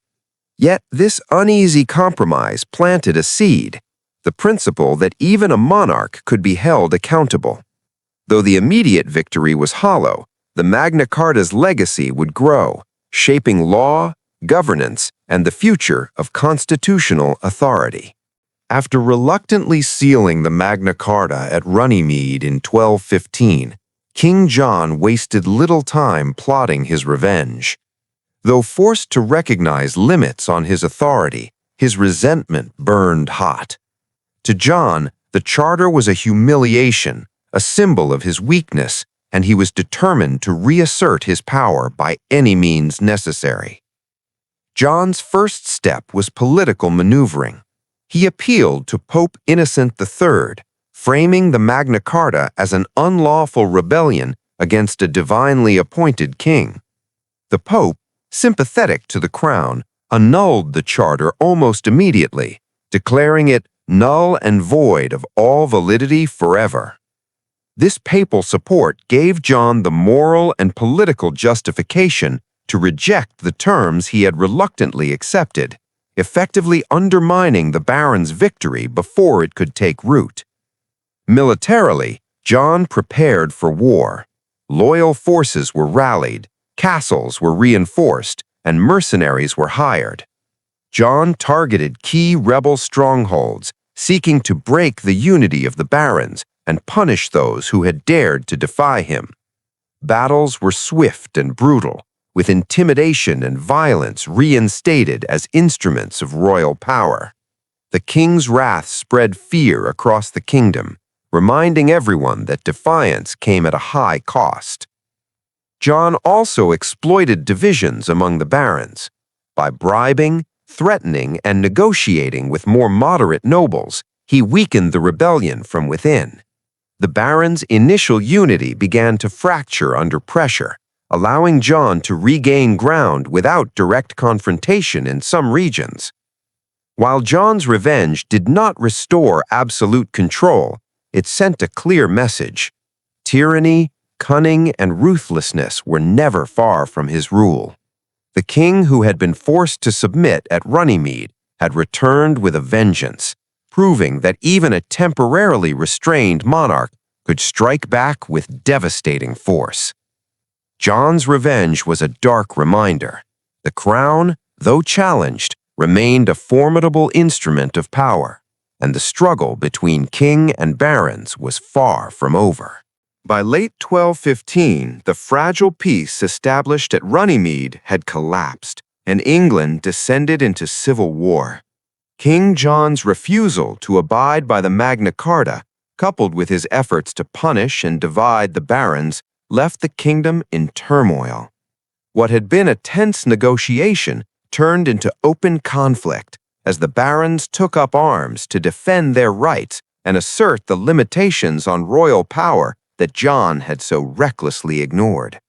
Yet this uneasy compromise planted a seed, the principle that even a monarch could be held accountable. Though the immediate victory was hollow, the Magna Carta's legacy would grow, shaping law, governance, and the future of constitutional authority. After reluctantly sealing the Magna Carta at Runnymede in 1215, King John wasted little time plotting his revenge. Though forced to recognize limits on his authority, his resentment burned hot. To John, the charter was a humiliation, a symbol of his weakness, and he was determined to reassert his power by any means necessary. John's first step was political maneuvering. He appealed to Pope Innocent III, framing the Magna Carta as an unlawful rebellion against a divinely appointed king. The Pope, sympathetic to the crown, annulled the charter almost immediately, declaring it null and void of all validity forever. This papal support gave John the moral and political justification to reject the terms he had reluctantly accepted, effectively undermining the barons' victory before it could take root. Militarily, John prepared for war. Loyal forces were rallied, castles were reinforced, and mercenaries were hired. John targeted key rebel strongholds, seeking to break the unity of the barons and punish those who had dared to defy him. Battles were swift and brutal, with intimidation and violence reinstated as instruments of royal power. The king's wrath spread fear across the kingdom, reminding everyone that defiance came at a high cost. John also exploited divisions among the barons. By bribing, threatening, and negotiating with more moderate nobles, he weakened the rebellion from within. The barons' initial unity began to fracture under pressure, allowing John to regain ground without direct confrontation in some regions. While John's revenge did not restore absolute control, it sent a clear message. Tyranny, cunning, and ruthlessness were never far from his rule. The king who had been forced to submit at Runnymede had returned with a vengeance, proving that even a temporarily restrained monarch could strike back with devastating force. John's revenge was a dark reminder. The crown, though challenged, remained a formidable instrument of power, and the struggle between king and barons was far from over. By late 1215, the fragile peace established at Runnymede had collapsed, and England descended into civil war. King John's refusal to abide by the Magna Carta, coupled with his efforts to punish and divide the barons, left the kingdom in turmoil. What had been a tense negotiation turned into open conflict as the barons took up arms to defend their rights and assert the limitations on royal power that John had so recklessly ignored.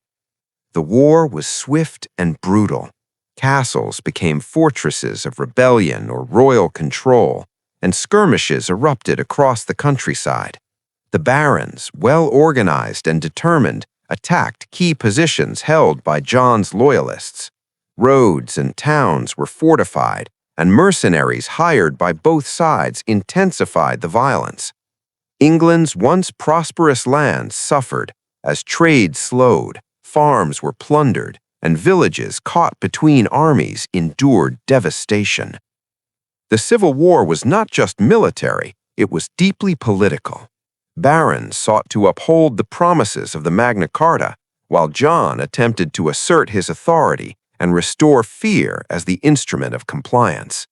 The war was swift and brutal. Castles became fortresses of rebellion or royal control, and skirmishes erupted across the countryside. The barons, well organized and determined, attacked key positions held by John's loyalists. Roads and towns were fortified, and mercenaries hired by both sides intensified the violence. England's once prosperous lands suffered as trade slowed, farms were plundered, and villages caught between armies endured devastation. The Civil War was not just military, it was deeply political. Barons sought to uphold the promises of the Magna Carta, while John attempted to assert his authority and restore fear as the instrument of compliance.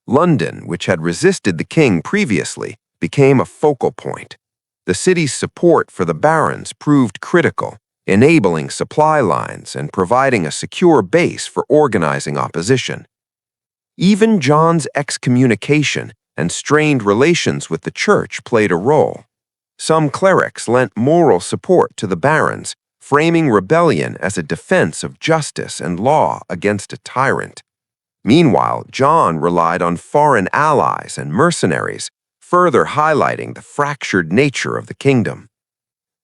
London, which had resisted the king previously, became a focal point. The city's support for the barons proved critical, enabling supply lines and providing a secure base for organizing opposition. Even John's excommunication and strained relations with the church played a role. Some clerics lent moral support to the barons, framing rebellion as a defense of justice and law against a tyrant. Meanwhile, John relied on foreign allies and mercenaries, further highlighting the fractured nature of the kingdom.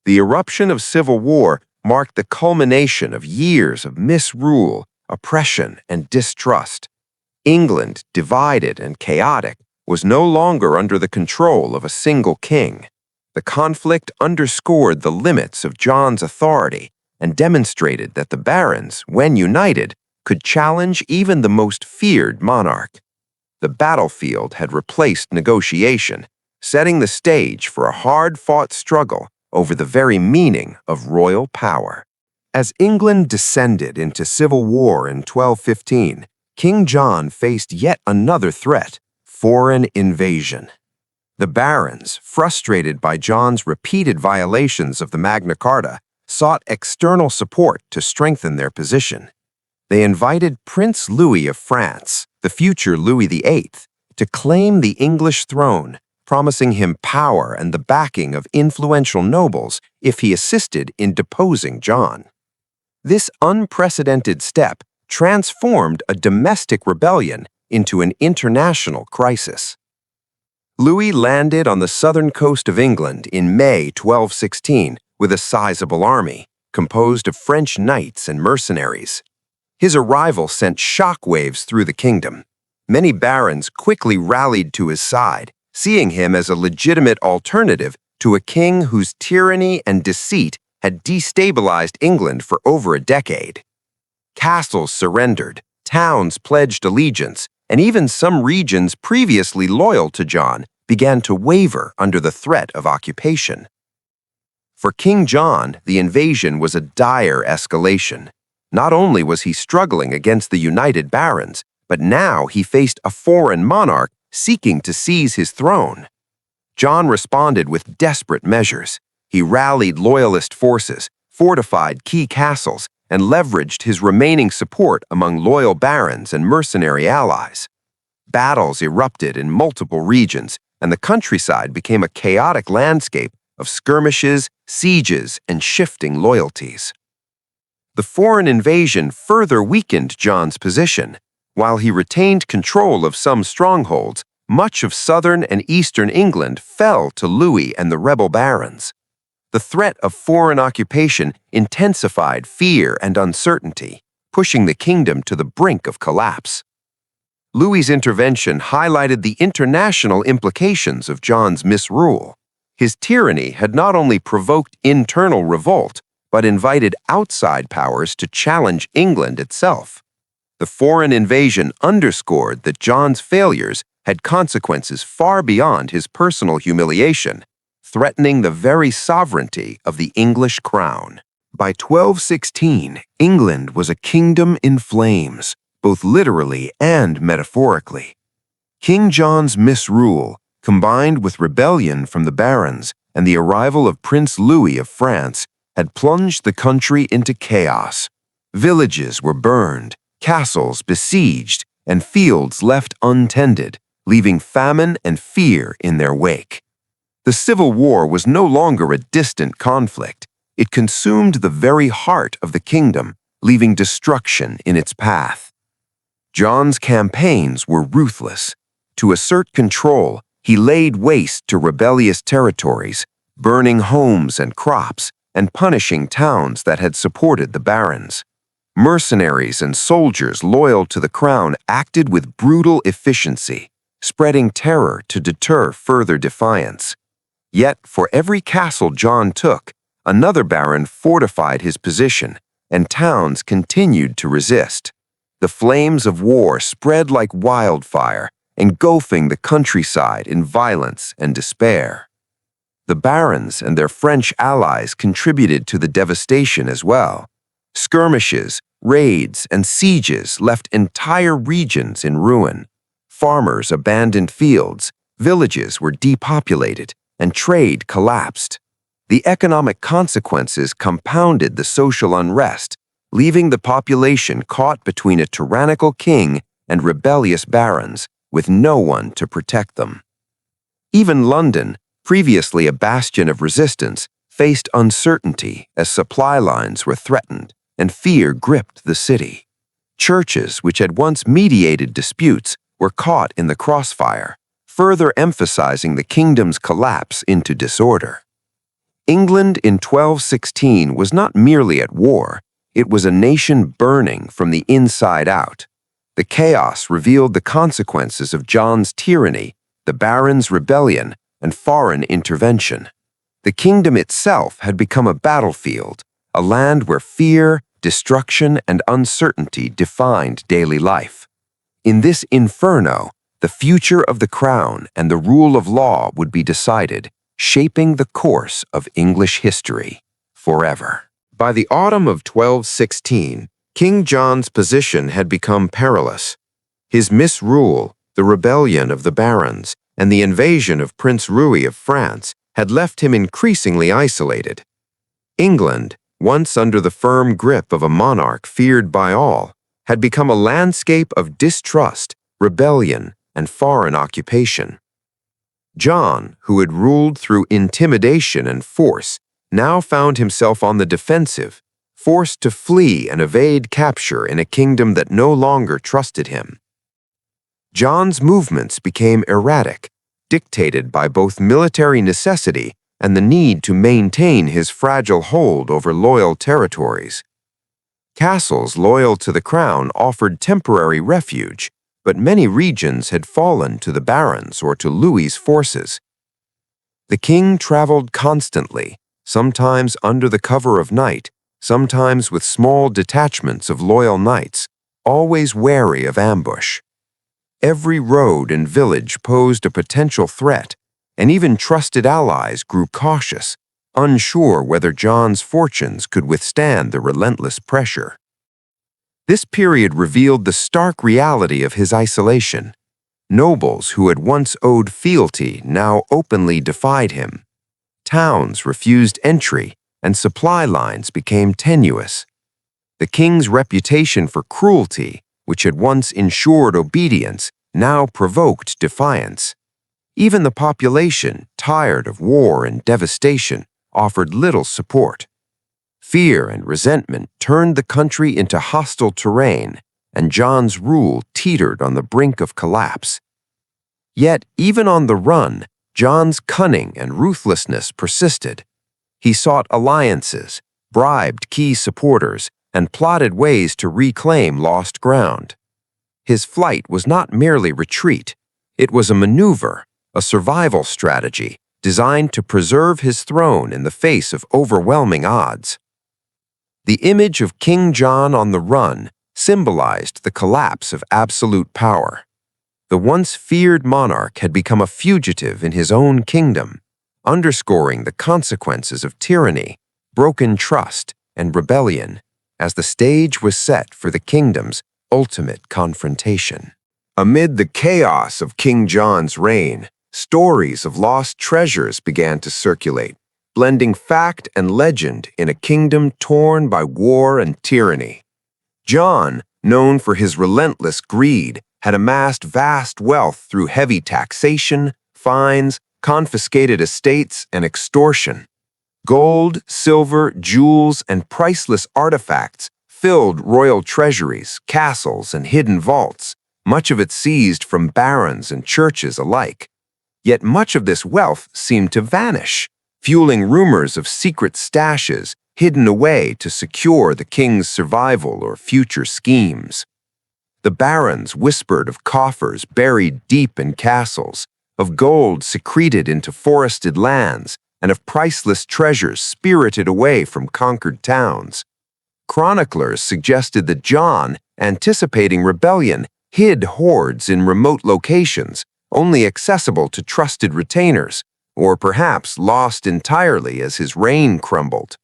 The eruption of civil war marked the culmination of years of misrule, oppression, and distrust. England, divided and chaotic, was no longer under the control of a single king. The conflict underscored the limits of John's authority and demonstrated that the barons, when united, could challenge even the most feared monarch. The battlefield had replaced negotiation, setting the stage for a hard-fought struggle over the very meaning of royal power. As England descended into civil war in 1215, King John faced yet another threat: foreign invasion. The barons, frustrated by John's repeated violations of the Magna Carta, sought external support to strengthen their position. They invited Prince Louis of France, the future Louis VIII, to claim the English throne, promising him power and the backing of influential nobles if he assisted in deposing John. This unprecedented step transformed a domestic rebellion into an international crisis. Louis landed on the southern coast of England in May 1216 with a sizable army, composed of French knights and mercenaries. His arrival sent shockwaves through the kingdom. Many barons quickly rallied to his side, seeing him as a legitimate alternative to a king whose tyranny and deceit had destabilized England for over a decade. Castles surrendered, towns pledged allegiance, and even some regions previously loyal to John began to waver under the threat of occupation. For King John, the invasion was a dire escalation. Not only was he struggling against the united barons, but now he faced a foreign monarch seeking to seize his throne. John responded with desperate measures. He rallied loyalist forces, fortified key castles, and leveraged his remaining support among loyal barons and mercenary allies. Battles erupted in multiple regions, and the countryside became a chaotic landscape of skirmishes, sieges, and shifting loyalties. The foreign invasion further weakened John's position. While he retained control of some strongholds, much of southern and eastern England fell to Louis and the rebel barons. The threat of foreign occupation intensified fear and uncertainty, pushing the kingdom to the brink of collapse. Louis's intervention highlighted the international implications of John's misrule. His tyranny had not only provoked internal revolt, but invited outside powers to challenge England itself. The foreign invasion underscored that John's failures had consequences far beyond his personal humiliation, threatening the very sovereignty of the English crown. By 1216, England was a kingdom in flames, both literally and metaphorically. King John's misrule, combined with rebellion from the barons and the arrival of Prince Louis of France, had plunged the country into chaos. Villages were burned, castles besieged, and fields left untended, leaving famine and fear in their wake. The Civil War was no longer a distant conflict. It consumed the very heart of the kingdom, leaving destruction in its path. John's campaigns were ruthless. To assert control, he laid waste to rebellious territories, burning homes and crops, and punishing towns that had supported the barons. Mercenaries and soldiers loyal to the crown acted with brutal efficiency, spreading terror to deter further defiance. Yet, for every castle John took, another baron fortified his position, and towns continued to resist. The flames of war spread like wildfire, engulfing the countryside in violence and despair. The barons and their French allies contributed to the devastation as well. Skirmishes, raids, and sieges left entire regions in ruin. Farmers abandoned fields, villages were depopulated, and trade collapsed. The economic consequences compounded the social unrest, leaving the population caught between a tyrannical king and rebellious barons, with no one to protect them. Even London, previously a bastion of resistance, faced uncertainty as supply lines were threatened and fear gripped the city. Churches, which had once mediated disputes, were caught in the crossfire, further emphasizing the kingdom's collapse into disorder. England in 1216 was not merely at war, it was a nation burning from the inside out. The chaos revealed the consequences of John's tyranny, the barons' rebellion, and foreign intervention. The kingdom itself had become a battlefield, a land where fear, destruction, and uncertainty defined daily life. In this inferno, the future of the crown and the rule of law would be decided, shaping the course of English history forever. By the autumn of 1216, King John's position had become perilous. His misrule, the rebellion of the barons, and the invasion of Prince Louis of France had left him increasingly isolated. England, once under the firm grip of a monarch feared by all, had become a landscape of distrust, rebellion, and foreign occupation. John, who had ruled through intimidation and force, now found himself on the defensive, forced to flee and evade capture in a kingdom that no longer trusted him. John's movements became erratic, dictated by both military necessity and the need to maintain his fragile hold over loyal territories. Castles loyal to the crown offered temporary refuge, but many regions had fallen to the barons or to Louis's forces. The king traveled constantly, sometimes under the cover of night, sometimes with small detachments of loyal knights, always wary of ambush. Every road and village posed a potential threat, and even trusted allies grew cautious, unsure whether John's fortunes could withstand the relentless pressure. This period revealed the stark reality of his isolation. Nobles who had once owed fealty now openly defied him. Towns refused entry, and supply lines became tenuous. The king's reputation for cruelty, which had once ensured obedience, now provoked defiance. Even the population, tired of war and devastation, offered little support. Fear and resentment turned the country into hostile terrain, and John's rule teetered on the brink of collapse. Yet, even on the run, John's cunning and ruthlessness persisted. He sought alliances, bribed key supporters, and plotted ways to reclaim lost ground. His flight was not merely retreat. It was a maneuver, a survival strategy designed to preserve his throne in the face of overwhelming odds. The image of King John on the run symbolized the collapse of absolute power. The once feared monarch had become a fugitive in his own kingdom, underscoring the consequences of tyranny, broken trust, and rebellion, as the stage was set for the kingdom's ultimate confrontation. Amid the chaos of King John's reign, stories of lost treasures began to circulate, blending fact and legend in a kingdom torn by war and tyranny. John, known for his relentless greed, had amassed vast wealth through heavy taxation, fines, confiscated estates, and extortion. Gold, silver, jewels, and priceless artifacts filled royal treasuries, castles, and hidden vaults, much of it seized from barons and churches alike. Yet much of this wealth seemed to vanish, fueling rumors of secret stashes hidden away to secure the king's survival or future schemes. The barons whispered of coffers buried deep in castles, of gold secreted into forested lands, and of priceless treasures spirited away from conquered towns. Chroniclers suggested that John, anticipating rebellion, hid hoards in remote locations, only accessible to trusted retainers, or perhaps lost entirely as his reign crumbled.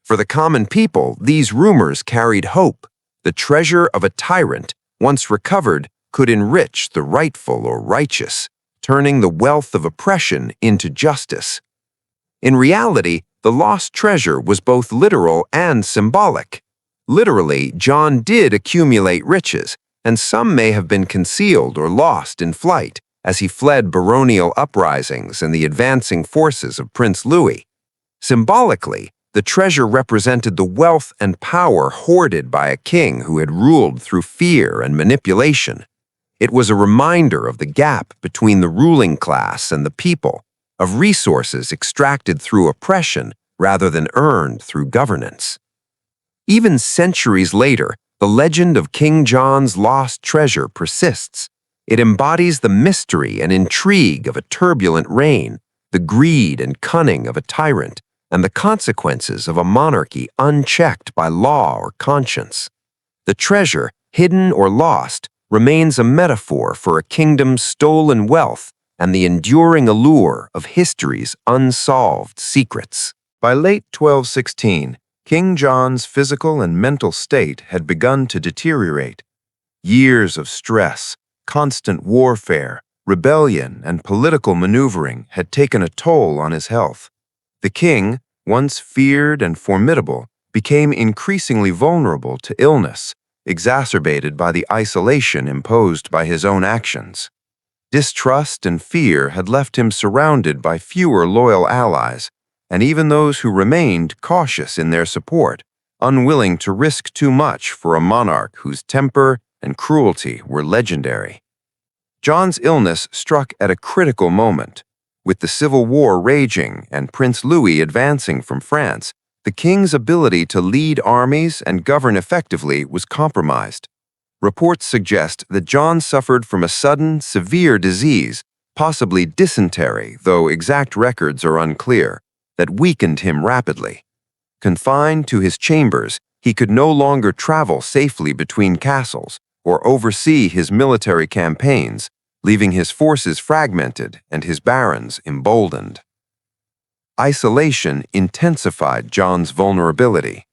For the common people, these rumors carried hope. The treasure of a tyrant, once recovered, could enrich the rightful or righteous, turning the wealth of oppression into justice. In reality, the lost treasure was both literal and symbolic. Literally, John did accumulate riches, and some may have been concealed or lost in flight as he fled baronial uprisings and the advancing forces of Prince Louis. Symbolically, the treasure represented the wealth and power hoarded by a king who had ruled through fear and manipulation. It was a reminder of the gap between the ruling class and the people, of resources extracted through oppression rather than earned through governance. Even centuries later, the legend of King John's lost treasure persists. It embodies the mystery and intrigue of a turbulent reign, the greed and cunning of a tyrant, and the consequences of a monarchy unchecked by law or conscience. The treasure, hidden or lost, remains a metaphor for a kingdom's stolen wealth and the enduring allure of history's unsolved secrets. By late 1216, King John's physical and mental state had begun to deteriorate. Years of stress, constant warfare, rebellion, and political maneuvering had taken a toll on his health. The king, once feared and formidable, became increasingly vulnerable to illness, exacerbated by the isolation imposed by his own actions. Distrust and fear had left him surrounded by fewer loyal allies, and even those who remained cautious in their support, unwilling to risk too much for a monarch whose temper and cruelty were legendary. John's illness struck at a critical moment. With the Civil War raging and Prince Louis advancing from France, the king's ability to lead armies and govern effectively was compromised. Reports suggest that John suffered from a sudden, severe disease, possibly dysentery, though exact records are unclear, that weakened him rapidly. Confined to his chambers, he could no longer travel safely between castles or oversee his military campaigns, leaving his forces fragmented and his barons emboldened. Isolation intensified John's vulnerability.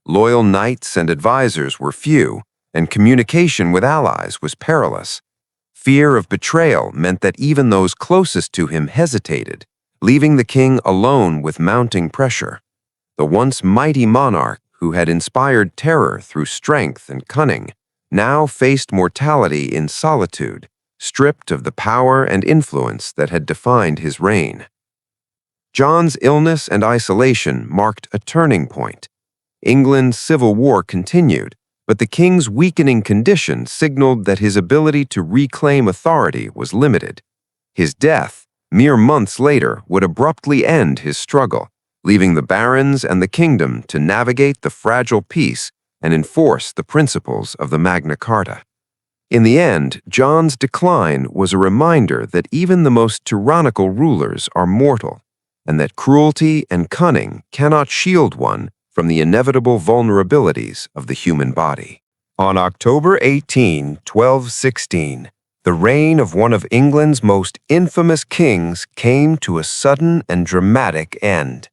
Loyal knights and advisors were few, and communication with allies was perilous. Fear of betrayal meant that even those closest to him hesitated, leaving the king alone with mounting pressure. The once mighty monarch, who had inspired terror through strength and cunning, now faced mortality in solitude, stripped of the power and influence that had defined his reign. John's illness and isolation marked a turning point. England's civil war continued, but the king's weakening condition signaled that his ability to reclaim authority was limited. His death, mere months later, would abruptly end his struggle, leaving the barons and the kingdom to navigate the fragile peace and enforce the principles of the Magna Carta. In the end, John's decline was a reminder that even the most tyrannical rulers are mortal, and that cruelty and cunning cannot shield one from the inevitable vulnerabilities of the human body. On October 18, 1216, the reign of one of England's most infamous kings came to a sudden and dramatic end.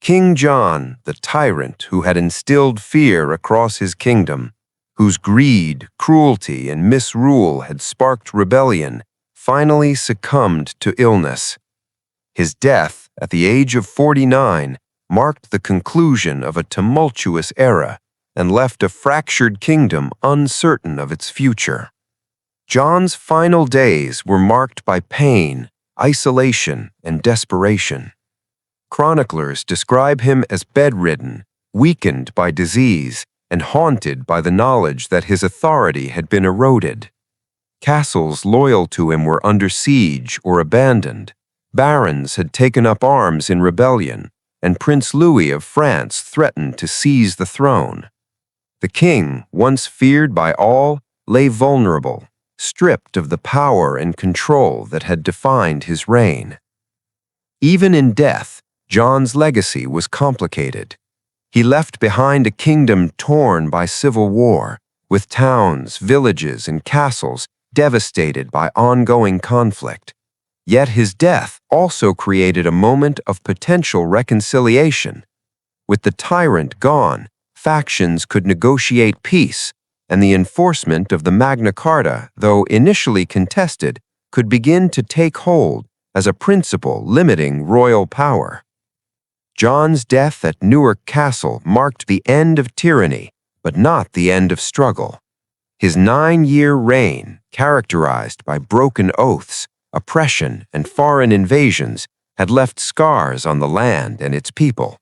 King John, the tyrant who had instilled fear across his kingdom, whose greed, cruelty, and misrule had sparked rebellion, finally succumbed to illness. His death, at the age of 49, marked the conclusion of a tumultuous era and left a fractured kingdom uncertain of its future. John's final days were marked by pain, isolation, and desperation. Chroniclers describe him as bedridden, weakened by disease, and haunted by the knowledge that his authority had been eroded. Castles loyal to him were under siege or abandoned. Barons had taken up arms in rebellion, and Prince Louis of France threatened to seize the throne. The king, once feared by all, lay vulnerable, stripped of the power and control that had defined his reign. Even in death, John's legacy was complicated. He left behind a kingdom torn by civil war, with towns, villages, and castles devastated by ongoing conflict. Yet his death also created a moment of potential reconciliation. With the tyrant gone, factions could negotiate peace, and the enforcement of the Magna Carta, though initially contested, could begin to take hold as a principle limiting royal power. John's death at Newark Castle marked the end of tyranny, but not the end of struggle. His 9-year reign, characterized by broken oaths, oppression, and foreign invasions, had left scars on the land and its people.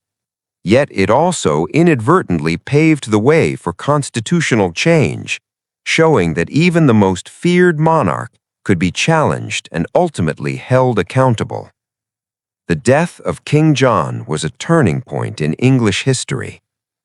Yet it also inadvertently paved the way for constitutional change, showing that even the most feared monarch could be challenged and ultimately held accountable. The death of King John was a turning point in English history.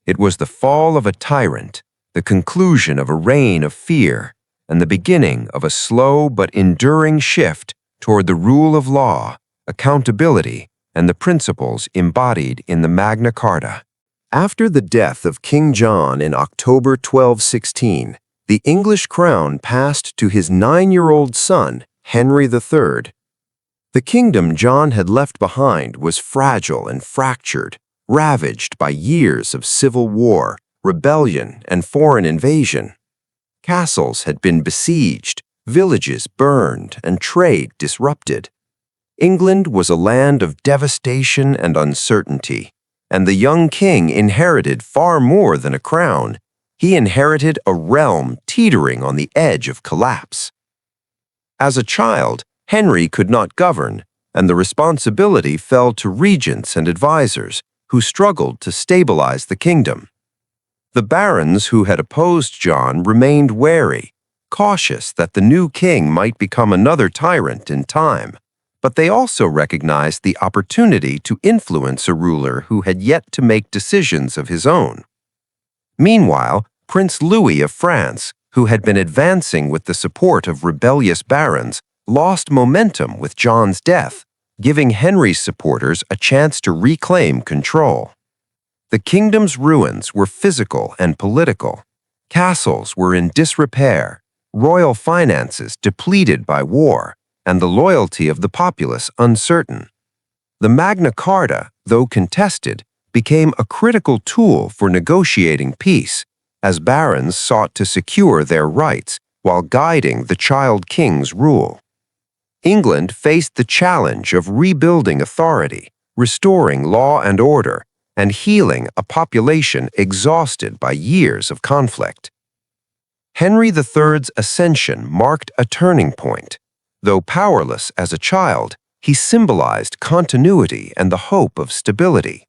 It was the fall of a tyrant, the conclusion of a reign of fear, and the beginning of a slow but enduring shift toward the rule of law, accountability, and the principles embodied in the Magna Carta. After the death of King John in October 1216, the English crown passed to his 9-year-old son, Henry III. The kingdom John had left behind was fragile and fractured, ravaged by years of civil war, rebellion, and foreign invasion. Castles had been besieged, villages burned, and trade disrupted. England was a land of devastation and uncertainty, and the young king inherited far more than a crown. He inherited a realm teetering on the edge of collapse. As a child, Henry could not govern, and the responsibility fell to regents and advisors who struggled to stabilize the kingdom. The barons who had opposed John remained wary, cautious that the new king might become another tyrant in time, but they also recognized the opportunity to influence a ruler who had yet to make decisions of his own. Meanwhile, Prince Louis of France, who had been advancing with the support of rebellious barons, lost momentum with John's death, giving Henry's supporters a chance to reclaim control. The kingdom's ruins were physical and political. Castles were in disrepair, royal finances depleted by war, and the loyalty of the populace uncertain. The Magna Carta, though contested, became a critical tool for negotiating peace, as barons sought to secure their rights while guiding the child king's rule. England faced the challenge of rebuilding authority, restoring law and order, and healing a population exhausted by years of conflict. Henry III's ascension marked a turning point. Though powerless as a child, he symbolized continuity and the hope of stability.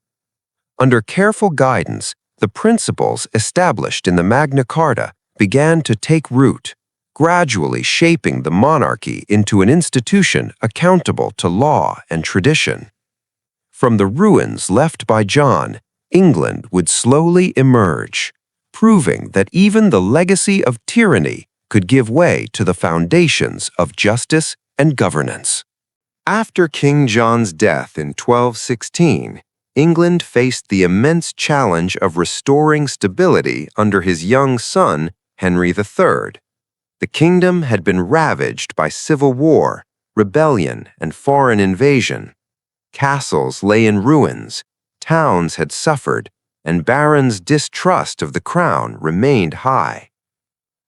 Under careful guidance, the principles established in the Magna Carta began to take root, gradually shaping the monarchy into an institution accountable to law and tradition. From the ruins left by John, England would slowly emerge, proving that even the legacy of tyranny could give way to the foundations of justice and governance. After King John's death in 1216, England faced the immense challenge of restoring stability under his young son, Henry III. The kingdom had been ravaged by civil war, rebellion, and foreign invasion. Castles lay in ruins, towns had suffered, and barons' distrust of the crown remained high.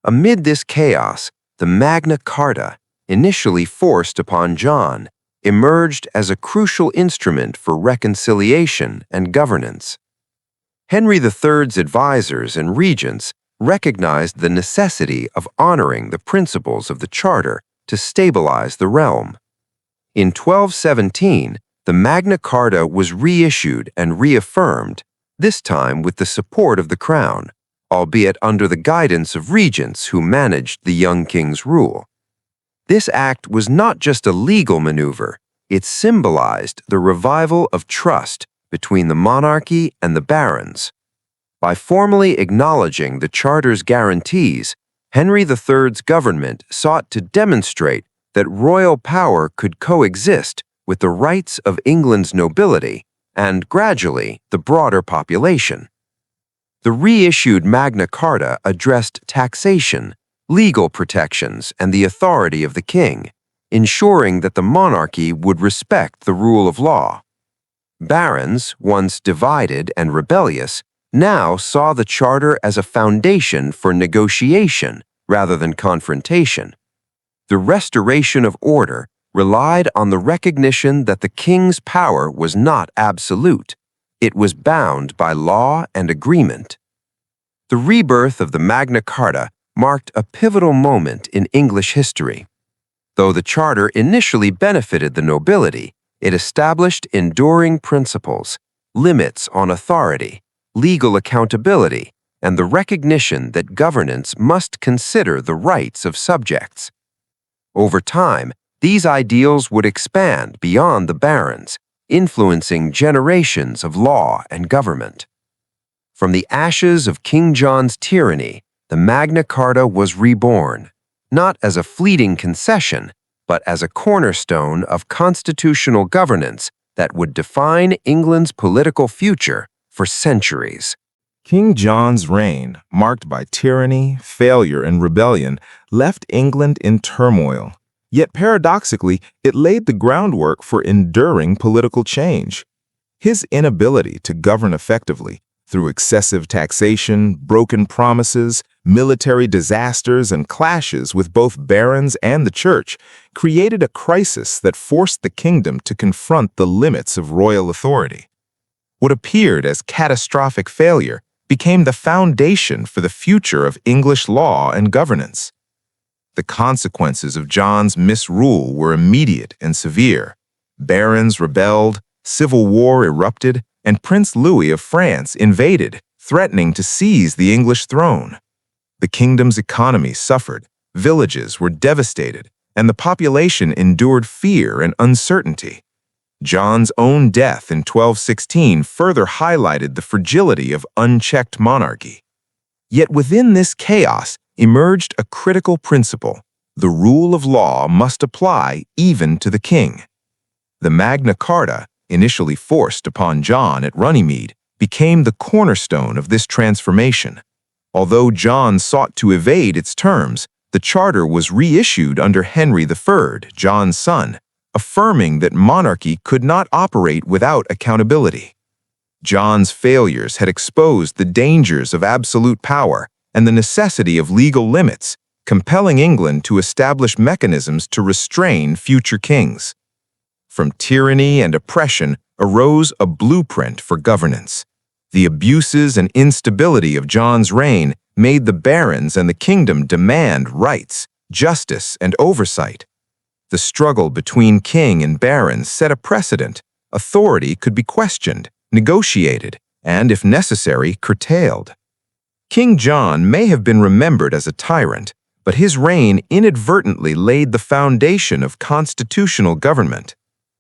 Amid this chaos, the Magna Carta, initially forced upon John, emerged as a crucial instrument for reconciliation and governance. Henry III's advisors and regents recognized the necessity of honoring the principles of the Charter to stabilize the realm. In 1217, the Magna Carta was reissued and reaffirmed, this time with the support of the crown, albeit under the guidance of regents who managed the young king's rule. This act was not just a legal maneuver, it symbolized the revival of trust between the monarchy and the barons. By formally acknowledging the Charter's guarantees, Henry III's government sought to demonstrate that royal power could coexist with the rights of England's nobility and, gradually, the broader population. The reissued Magna Carta addressed taxation, legal protections, and the authority of the king, ensuring that the monarchy would respect the rule of law. Barons, once divided and rebellious, now saw the Charter as a foundation for negotiation rather than confrontation. The restoration of order relied on the recognition that the king's power was not absolute. It was bound by law and agreement. The rebirth of the Magna Carta marked a pivotal moment in English history. Though the Charter initially benefited the nobility, it established enduring principles, limits on authority, legal accountability, and the recognition that governance must consider the rights of subjects. Over time, these ideals would expand beyond the barons, influencing generations of law and government. From the ashes of King John's tyranny, the Magna Carta was reborn, not as a fleeting concession, but as a cornerstone of constitutional governance that would define England's political future for centuries. King John's reign, marked by tyranny, failure, and rebellion, left England in turmoil. Yet paradoxically, it laid the groundwork for enduring political change. His inability to govern effectively, through excessive taxation, broken promises, military disasters, and clashes with both barons and the church, created a crisis that forced the kingdom to confront the limits of royal authority. What appeared as catastrophic failure became the foundation for the future of English law and governance. The consequences of John's misrule were immediate and severe. Barons rebelled, civil war erupted, and Prince Louis of France invaded, threatening to seize the English throne. The kingdom's economy suffered, villages were devastated, and the population endured fear and uncertainty. John's own death in 1216 further highlighted the fragility of unchecked monarchy. Yet within this chaos emerged a critical principle: the rule of law must apply even to the king. The Magna Carta, initially forced upon John at Runnymede, became the cornerstone of this transformation. Although John sought to evade its terms, the charter was reissued under Henry III, John's son, affirming that monarchy could not operate without accountability. John's failures had exposed the dangers of absolute power, and the necessity of legal limits, compelling England to establish mechanisms to restrain future kings. From tyranny and oppression arose a blueprint for governance. The abuses and instability of John's reign made the barons and the kingdom demand rights, justice, and oversight. The struggle between king and barons set a precedent. Authority could be questioned, negotiated, and, if necessary, curtailed. King John may have been remembered as a tyrant, but his reign inadvertently laid the foundation of constitutional government.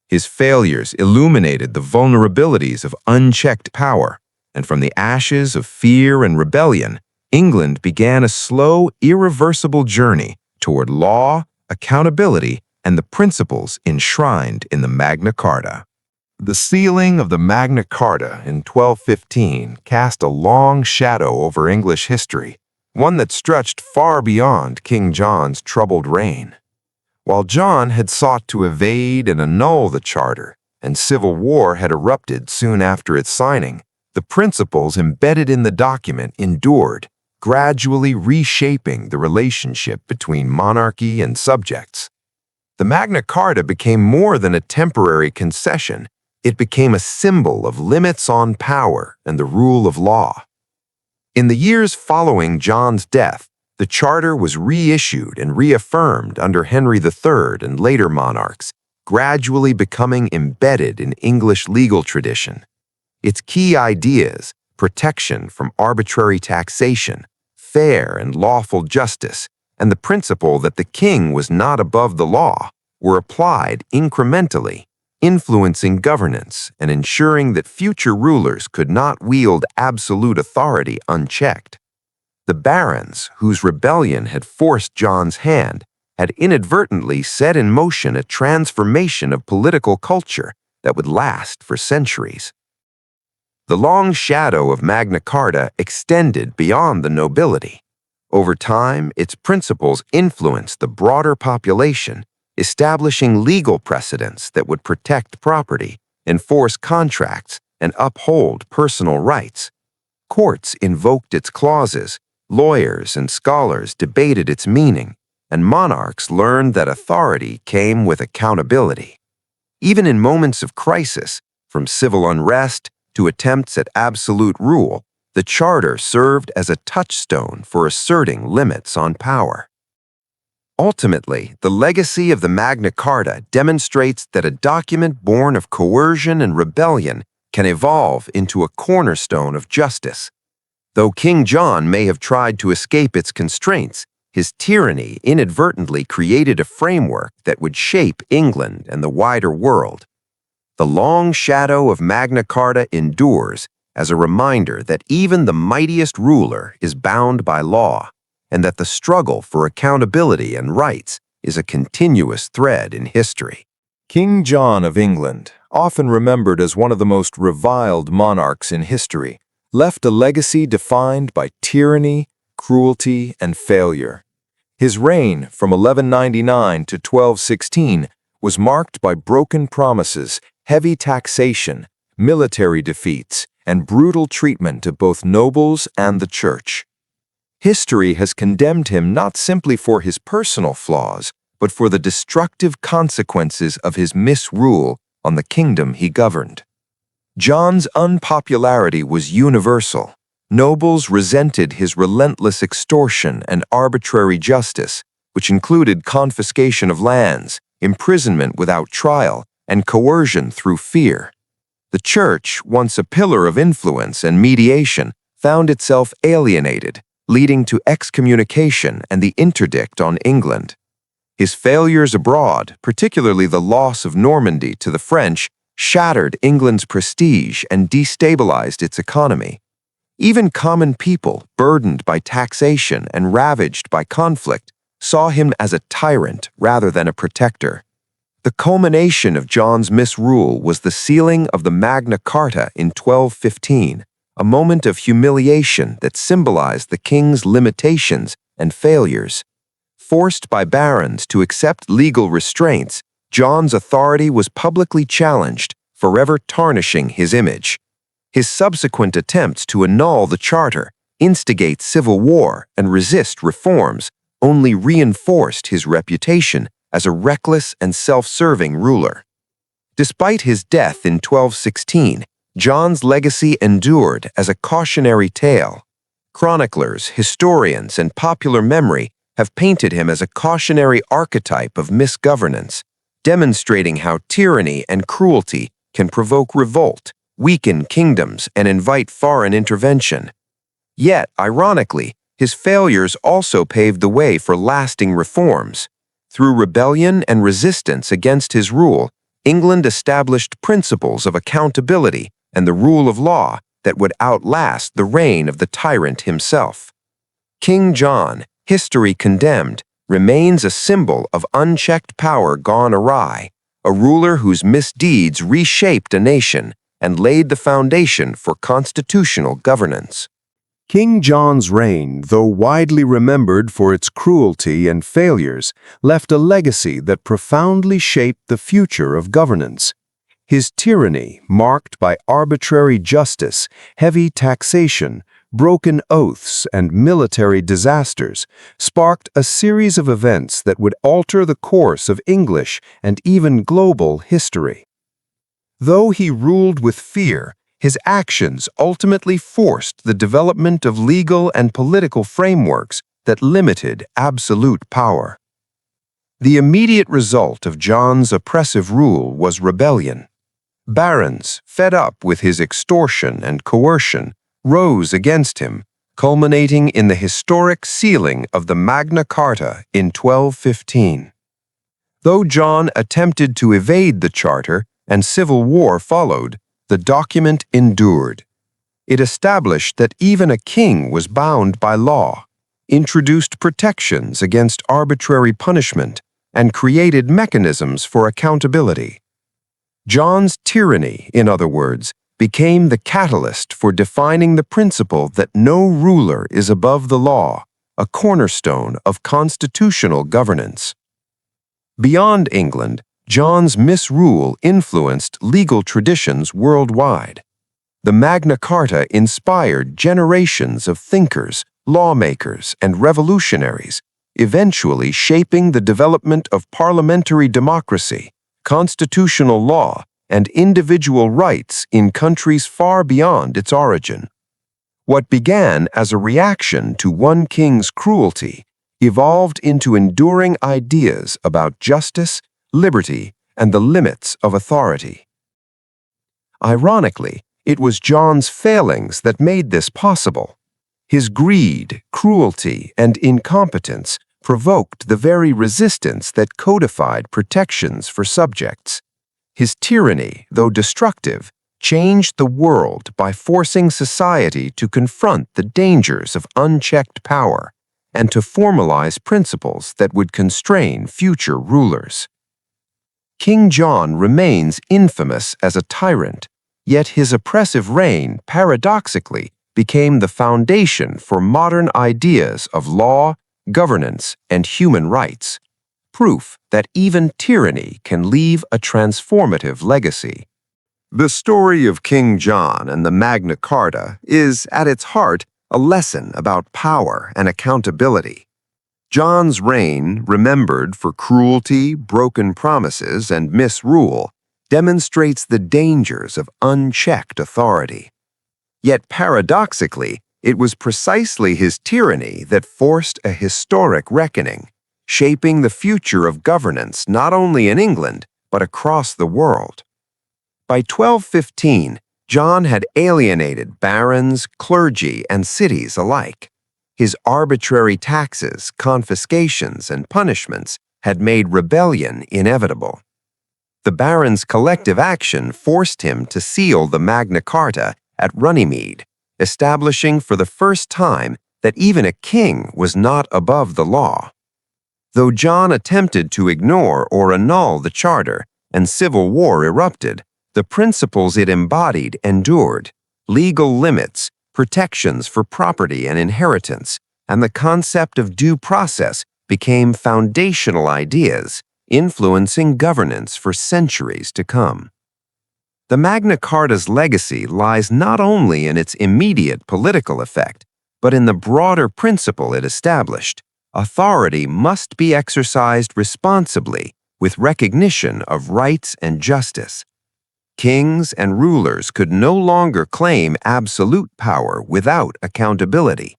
His failures illuminated the vulnerabilities of unchecked power, and from the ashes of fear and rebellion, England began a slow, irreversible journey toward law, accountability, and the principles enshrined in the Magna Carta. The sealing of the Magna Carta in 1215 cast a long shadow over English history, one that stretched far beyond King John's troubled reign. While John had sought to evade and annul the charter, and civil war had erupted soon after its signing, the principles embedded in the document endured, gradually reshaping the relationship between monarchy and subjects. The Magna Carta became more than a temporary concession. It became a symbol of limits on power and the rule of law. In the years following John's death, the charter was reissued and reaffirmed under Henry III and later monarchs, gradually becoming embedded in English legal tradition. Its key ideas, protection from arbitrary taxation, fair and lawful justice, and the principle that the king was not above the law, were applied incrementally, influencing governance and ensuring that future rulers could not wield absolute authority unchecked. The barons, whose rebellion had forced John's hand, had inadvertently set in motion a transformation of political culture that would last for centuries. The long shadow of Magna Carta extended beyond the nobility. Over time, its principles influenced the broader population, establishing legal precedents that would protect property, enforce contracts, and uphold personal rights. Courts invoked its clauses, lawyers and scholars debated its meaning, and monarchs learned that authority came with accountability. Even in moments of crisis, from civil unrest to attempts at absolute rule, the charter served as a touchstone for asserting limits on power. Ultimately, the legacy of the Magna Carta demonstrates that a document born of coercion and rebellion can evolve into a cornerstone of justice. Though King John may have tried to escape its constraints, his tyranny inadvertently created a framework that would shape England and the wider world. The long shadow of Magna Carta endures as a reminder that even the mightiest ruler is bound by law, and that the struggle for accountability and rights is a continuous thread in history. King John of England, often remembered as one of the most reviled monarchs in history, left a legacy defined by tyranny, cruelty, and failure. His reign from 1199 to 1216 was marked by broken promises, heavy taxation, military defeats, and brutal treatment of both nobles and the church. History has condemned him not simply for his personal flaws, but for the destructive consequences of his misrule on the kingdom he governed. John's unpopularity was universal. Nobles resented his relentless extortion and arbitrary justice, which included confiscation of lands, imprisonment without trial, and coercion through fear. The church, once a pillar of influence and mediation, found itself alienated, leading to excommunication and the interdict on England. His failures abroad, particularly the loss of Normandy to the French, shattered England's prestige and destabilized its economy. Even common people, burdened by taxation and ravaged by conflict, saw him as a tyrant rather than a protector. The culmination of John's misrule was the sealing of the Magna Carta in 1215, a moment of humiliation that symbolized the king's limitations and failures. Forced by barons to accept legal restraints, John's authority was publicly challenged, forever tarnishing his image. His subsequent attempts to annul the charter, instigate civil war, and resist reforms only reinforced his reputation as a reckless and self-serving ruler. Despite his death in 1216, John's legacy endured as a cautionary tale. Chroniclers, historians, and popular memory have painted him as a cautionary archetype of misgovernance, demonstrating how tyranny and cruelty can provoke revolt, weaken kingdoms, and invite foreign intervention. Yet, ironically, his failures also paved the way for lasting reforms. Through rebellion and resistance against his rule, England established principles of accountability and the rule of law that would outlast the reign of the tyrant himself. King John, history condemned, remains a symbol of unchecked power gone awry, a ruler whose misdeeds reshaped a nation and laid the foundation for constitutional governance. King John's reign, though widely remembered for its cruelty and failures, left a legacy that profoundly shaped the future of governance. His tyranny, marked by arbitrary justice, heavy taxation, broken oaths, and military disasters, sparked a series of events that would alter the course of English and even global history. Though he ruled with fear, his actions ultimately forced the development of legal and political frameworks that limited absolute power. The immediate result of John's oppressive rule was rebellion. Barons, fed up with his extortion and coercion, rose against him, culminating in the historic sealing of the Magna Carta in 1215. Though John attempted to evade the charter and civil war followed, the document endured. It established that even a king was bound by law, introduced protections against arbitrary punishment, and created mechanisms for accountability. John's tyranny, in other words, became the catalyst for defining the principle that no ruler is above the law, a cornerstone of constitutional governance. Beyond England, John's misrule influenced legal traditions worldwide. The Magna Carta inspired generations of thinkers, lawmakers, and revolutionaries, eventually shaping the development of parliamentary democracy, constitutional law, and individual rights in countries far beyond its origin. What began as a reaction to one king's cruelty evolved into enduring ideas about justice, liberty, and the limits of authority. Ironically, it was John's failings that made this possible. His greed, cruelty, and incompetence provoked the very resistance that codified protections for subjects. His tyranny, though destructive, changed the world by forcing society to confront the dangers of unchecked power and to formalize principles that would constrain future rulers. King John remains infamous as a tyrant, yet his oppressive reign, paradoxically, became the foundation for modern ideas of law, governance, and human rights, proof that even tyranny can leave a transformative legacy. The story of King John and the Magna Carta is, at its heart, a lesson about power and accountability. John's reign, remembered for cruelty, broken promises, and misrule, demonstrates the dangers of unchecked authority. Yet paradoxically, it was precisely his tyranny that forced a historic reckoning, shaping the future of governance not only in England, but across the world. By 1215, John had alienated barons, clergy, and cities alike. His arbitrary taxes, confiscations, and punishments had made rebellion inevitable. The barons' collective action forced him to seal the Magna Carta at Runnymede, establishing for the first time that even a king was not above the law. Though John attempted to ignore or annul the charter and civil war erupted, the principles it embodied endured: legal limits, protections for property and inheritance, and the concept of due process became foundational ideas, influencing governance for centuries to come. The Magna Carta's legacy lies not only in its immediate political effect, but in the broader principle it established. Authority must be exercised responsibly with recognition of rights and justice. Kings and rulers could no longer claim absolute power without accountability.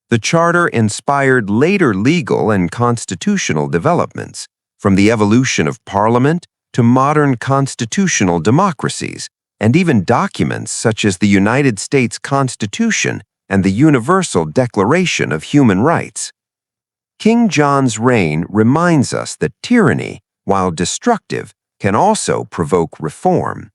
The Charter inspired later legal and constitutional developments, from the evolution of Parliament to modern constitutional democracies, and even documents such as the United States Constitution and the Universal Declaration of Human Rights. King John's reign reminds us that tyranny, while destructive, can also provoke reform.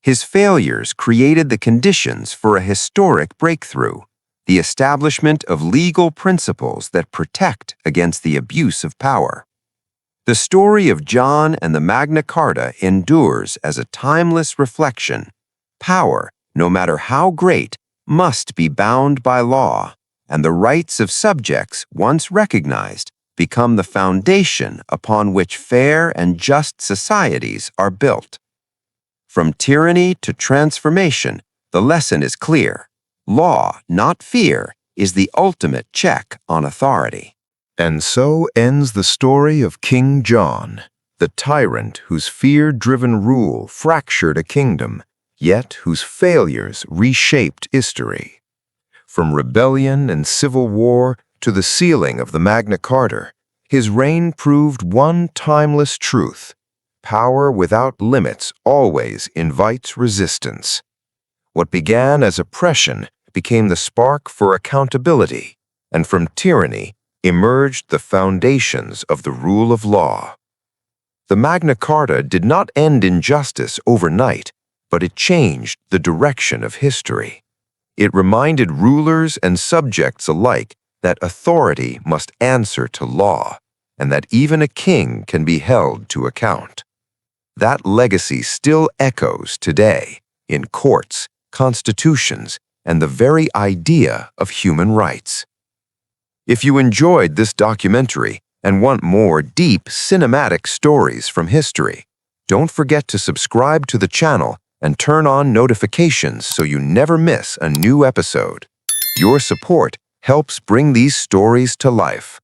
His failures created the conditions for a historic breakthrough, the establishment of legal principles that protect against the abuse of power. The story of John and the Magna Carta endures as a timeless reflection. Power, no matter how great, must be bound by law, and the rights of subjects, once recognized, become the foundation upon which fair and just societies are built. From tyranny to transformation, the lesson is clear. Law, not fear, is the ultimate check on authority. And so ends the story of King John, the tyrant whose fear-driven rule fractured a kingdom, yet whose failures reshaped history. From rebellion and civil war to the sealing of the Magna Carta, his reign proved one timeless truth: power without limits always invites resistance. What began as oppression became the spark for accountability, and from tyranny emerged the foundations of the rule of law. The Magna Carta did not end injustice overnight, but it changed the direction of history. It reminded rulers and subjects alike that authority must answer to law, and that even a king can be held to account. That legacy still echoes today in courts, constitutions, and the very idea of human rights. If you enjoyed this documentary and want more deep cinematic stories from history, don't forget to subscribe to the channel and turn on notifications so you never miss a new episode. Your support helps bring these stories to life.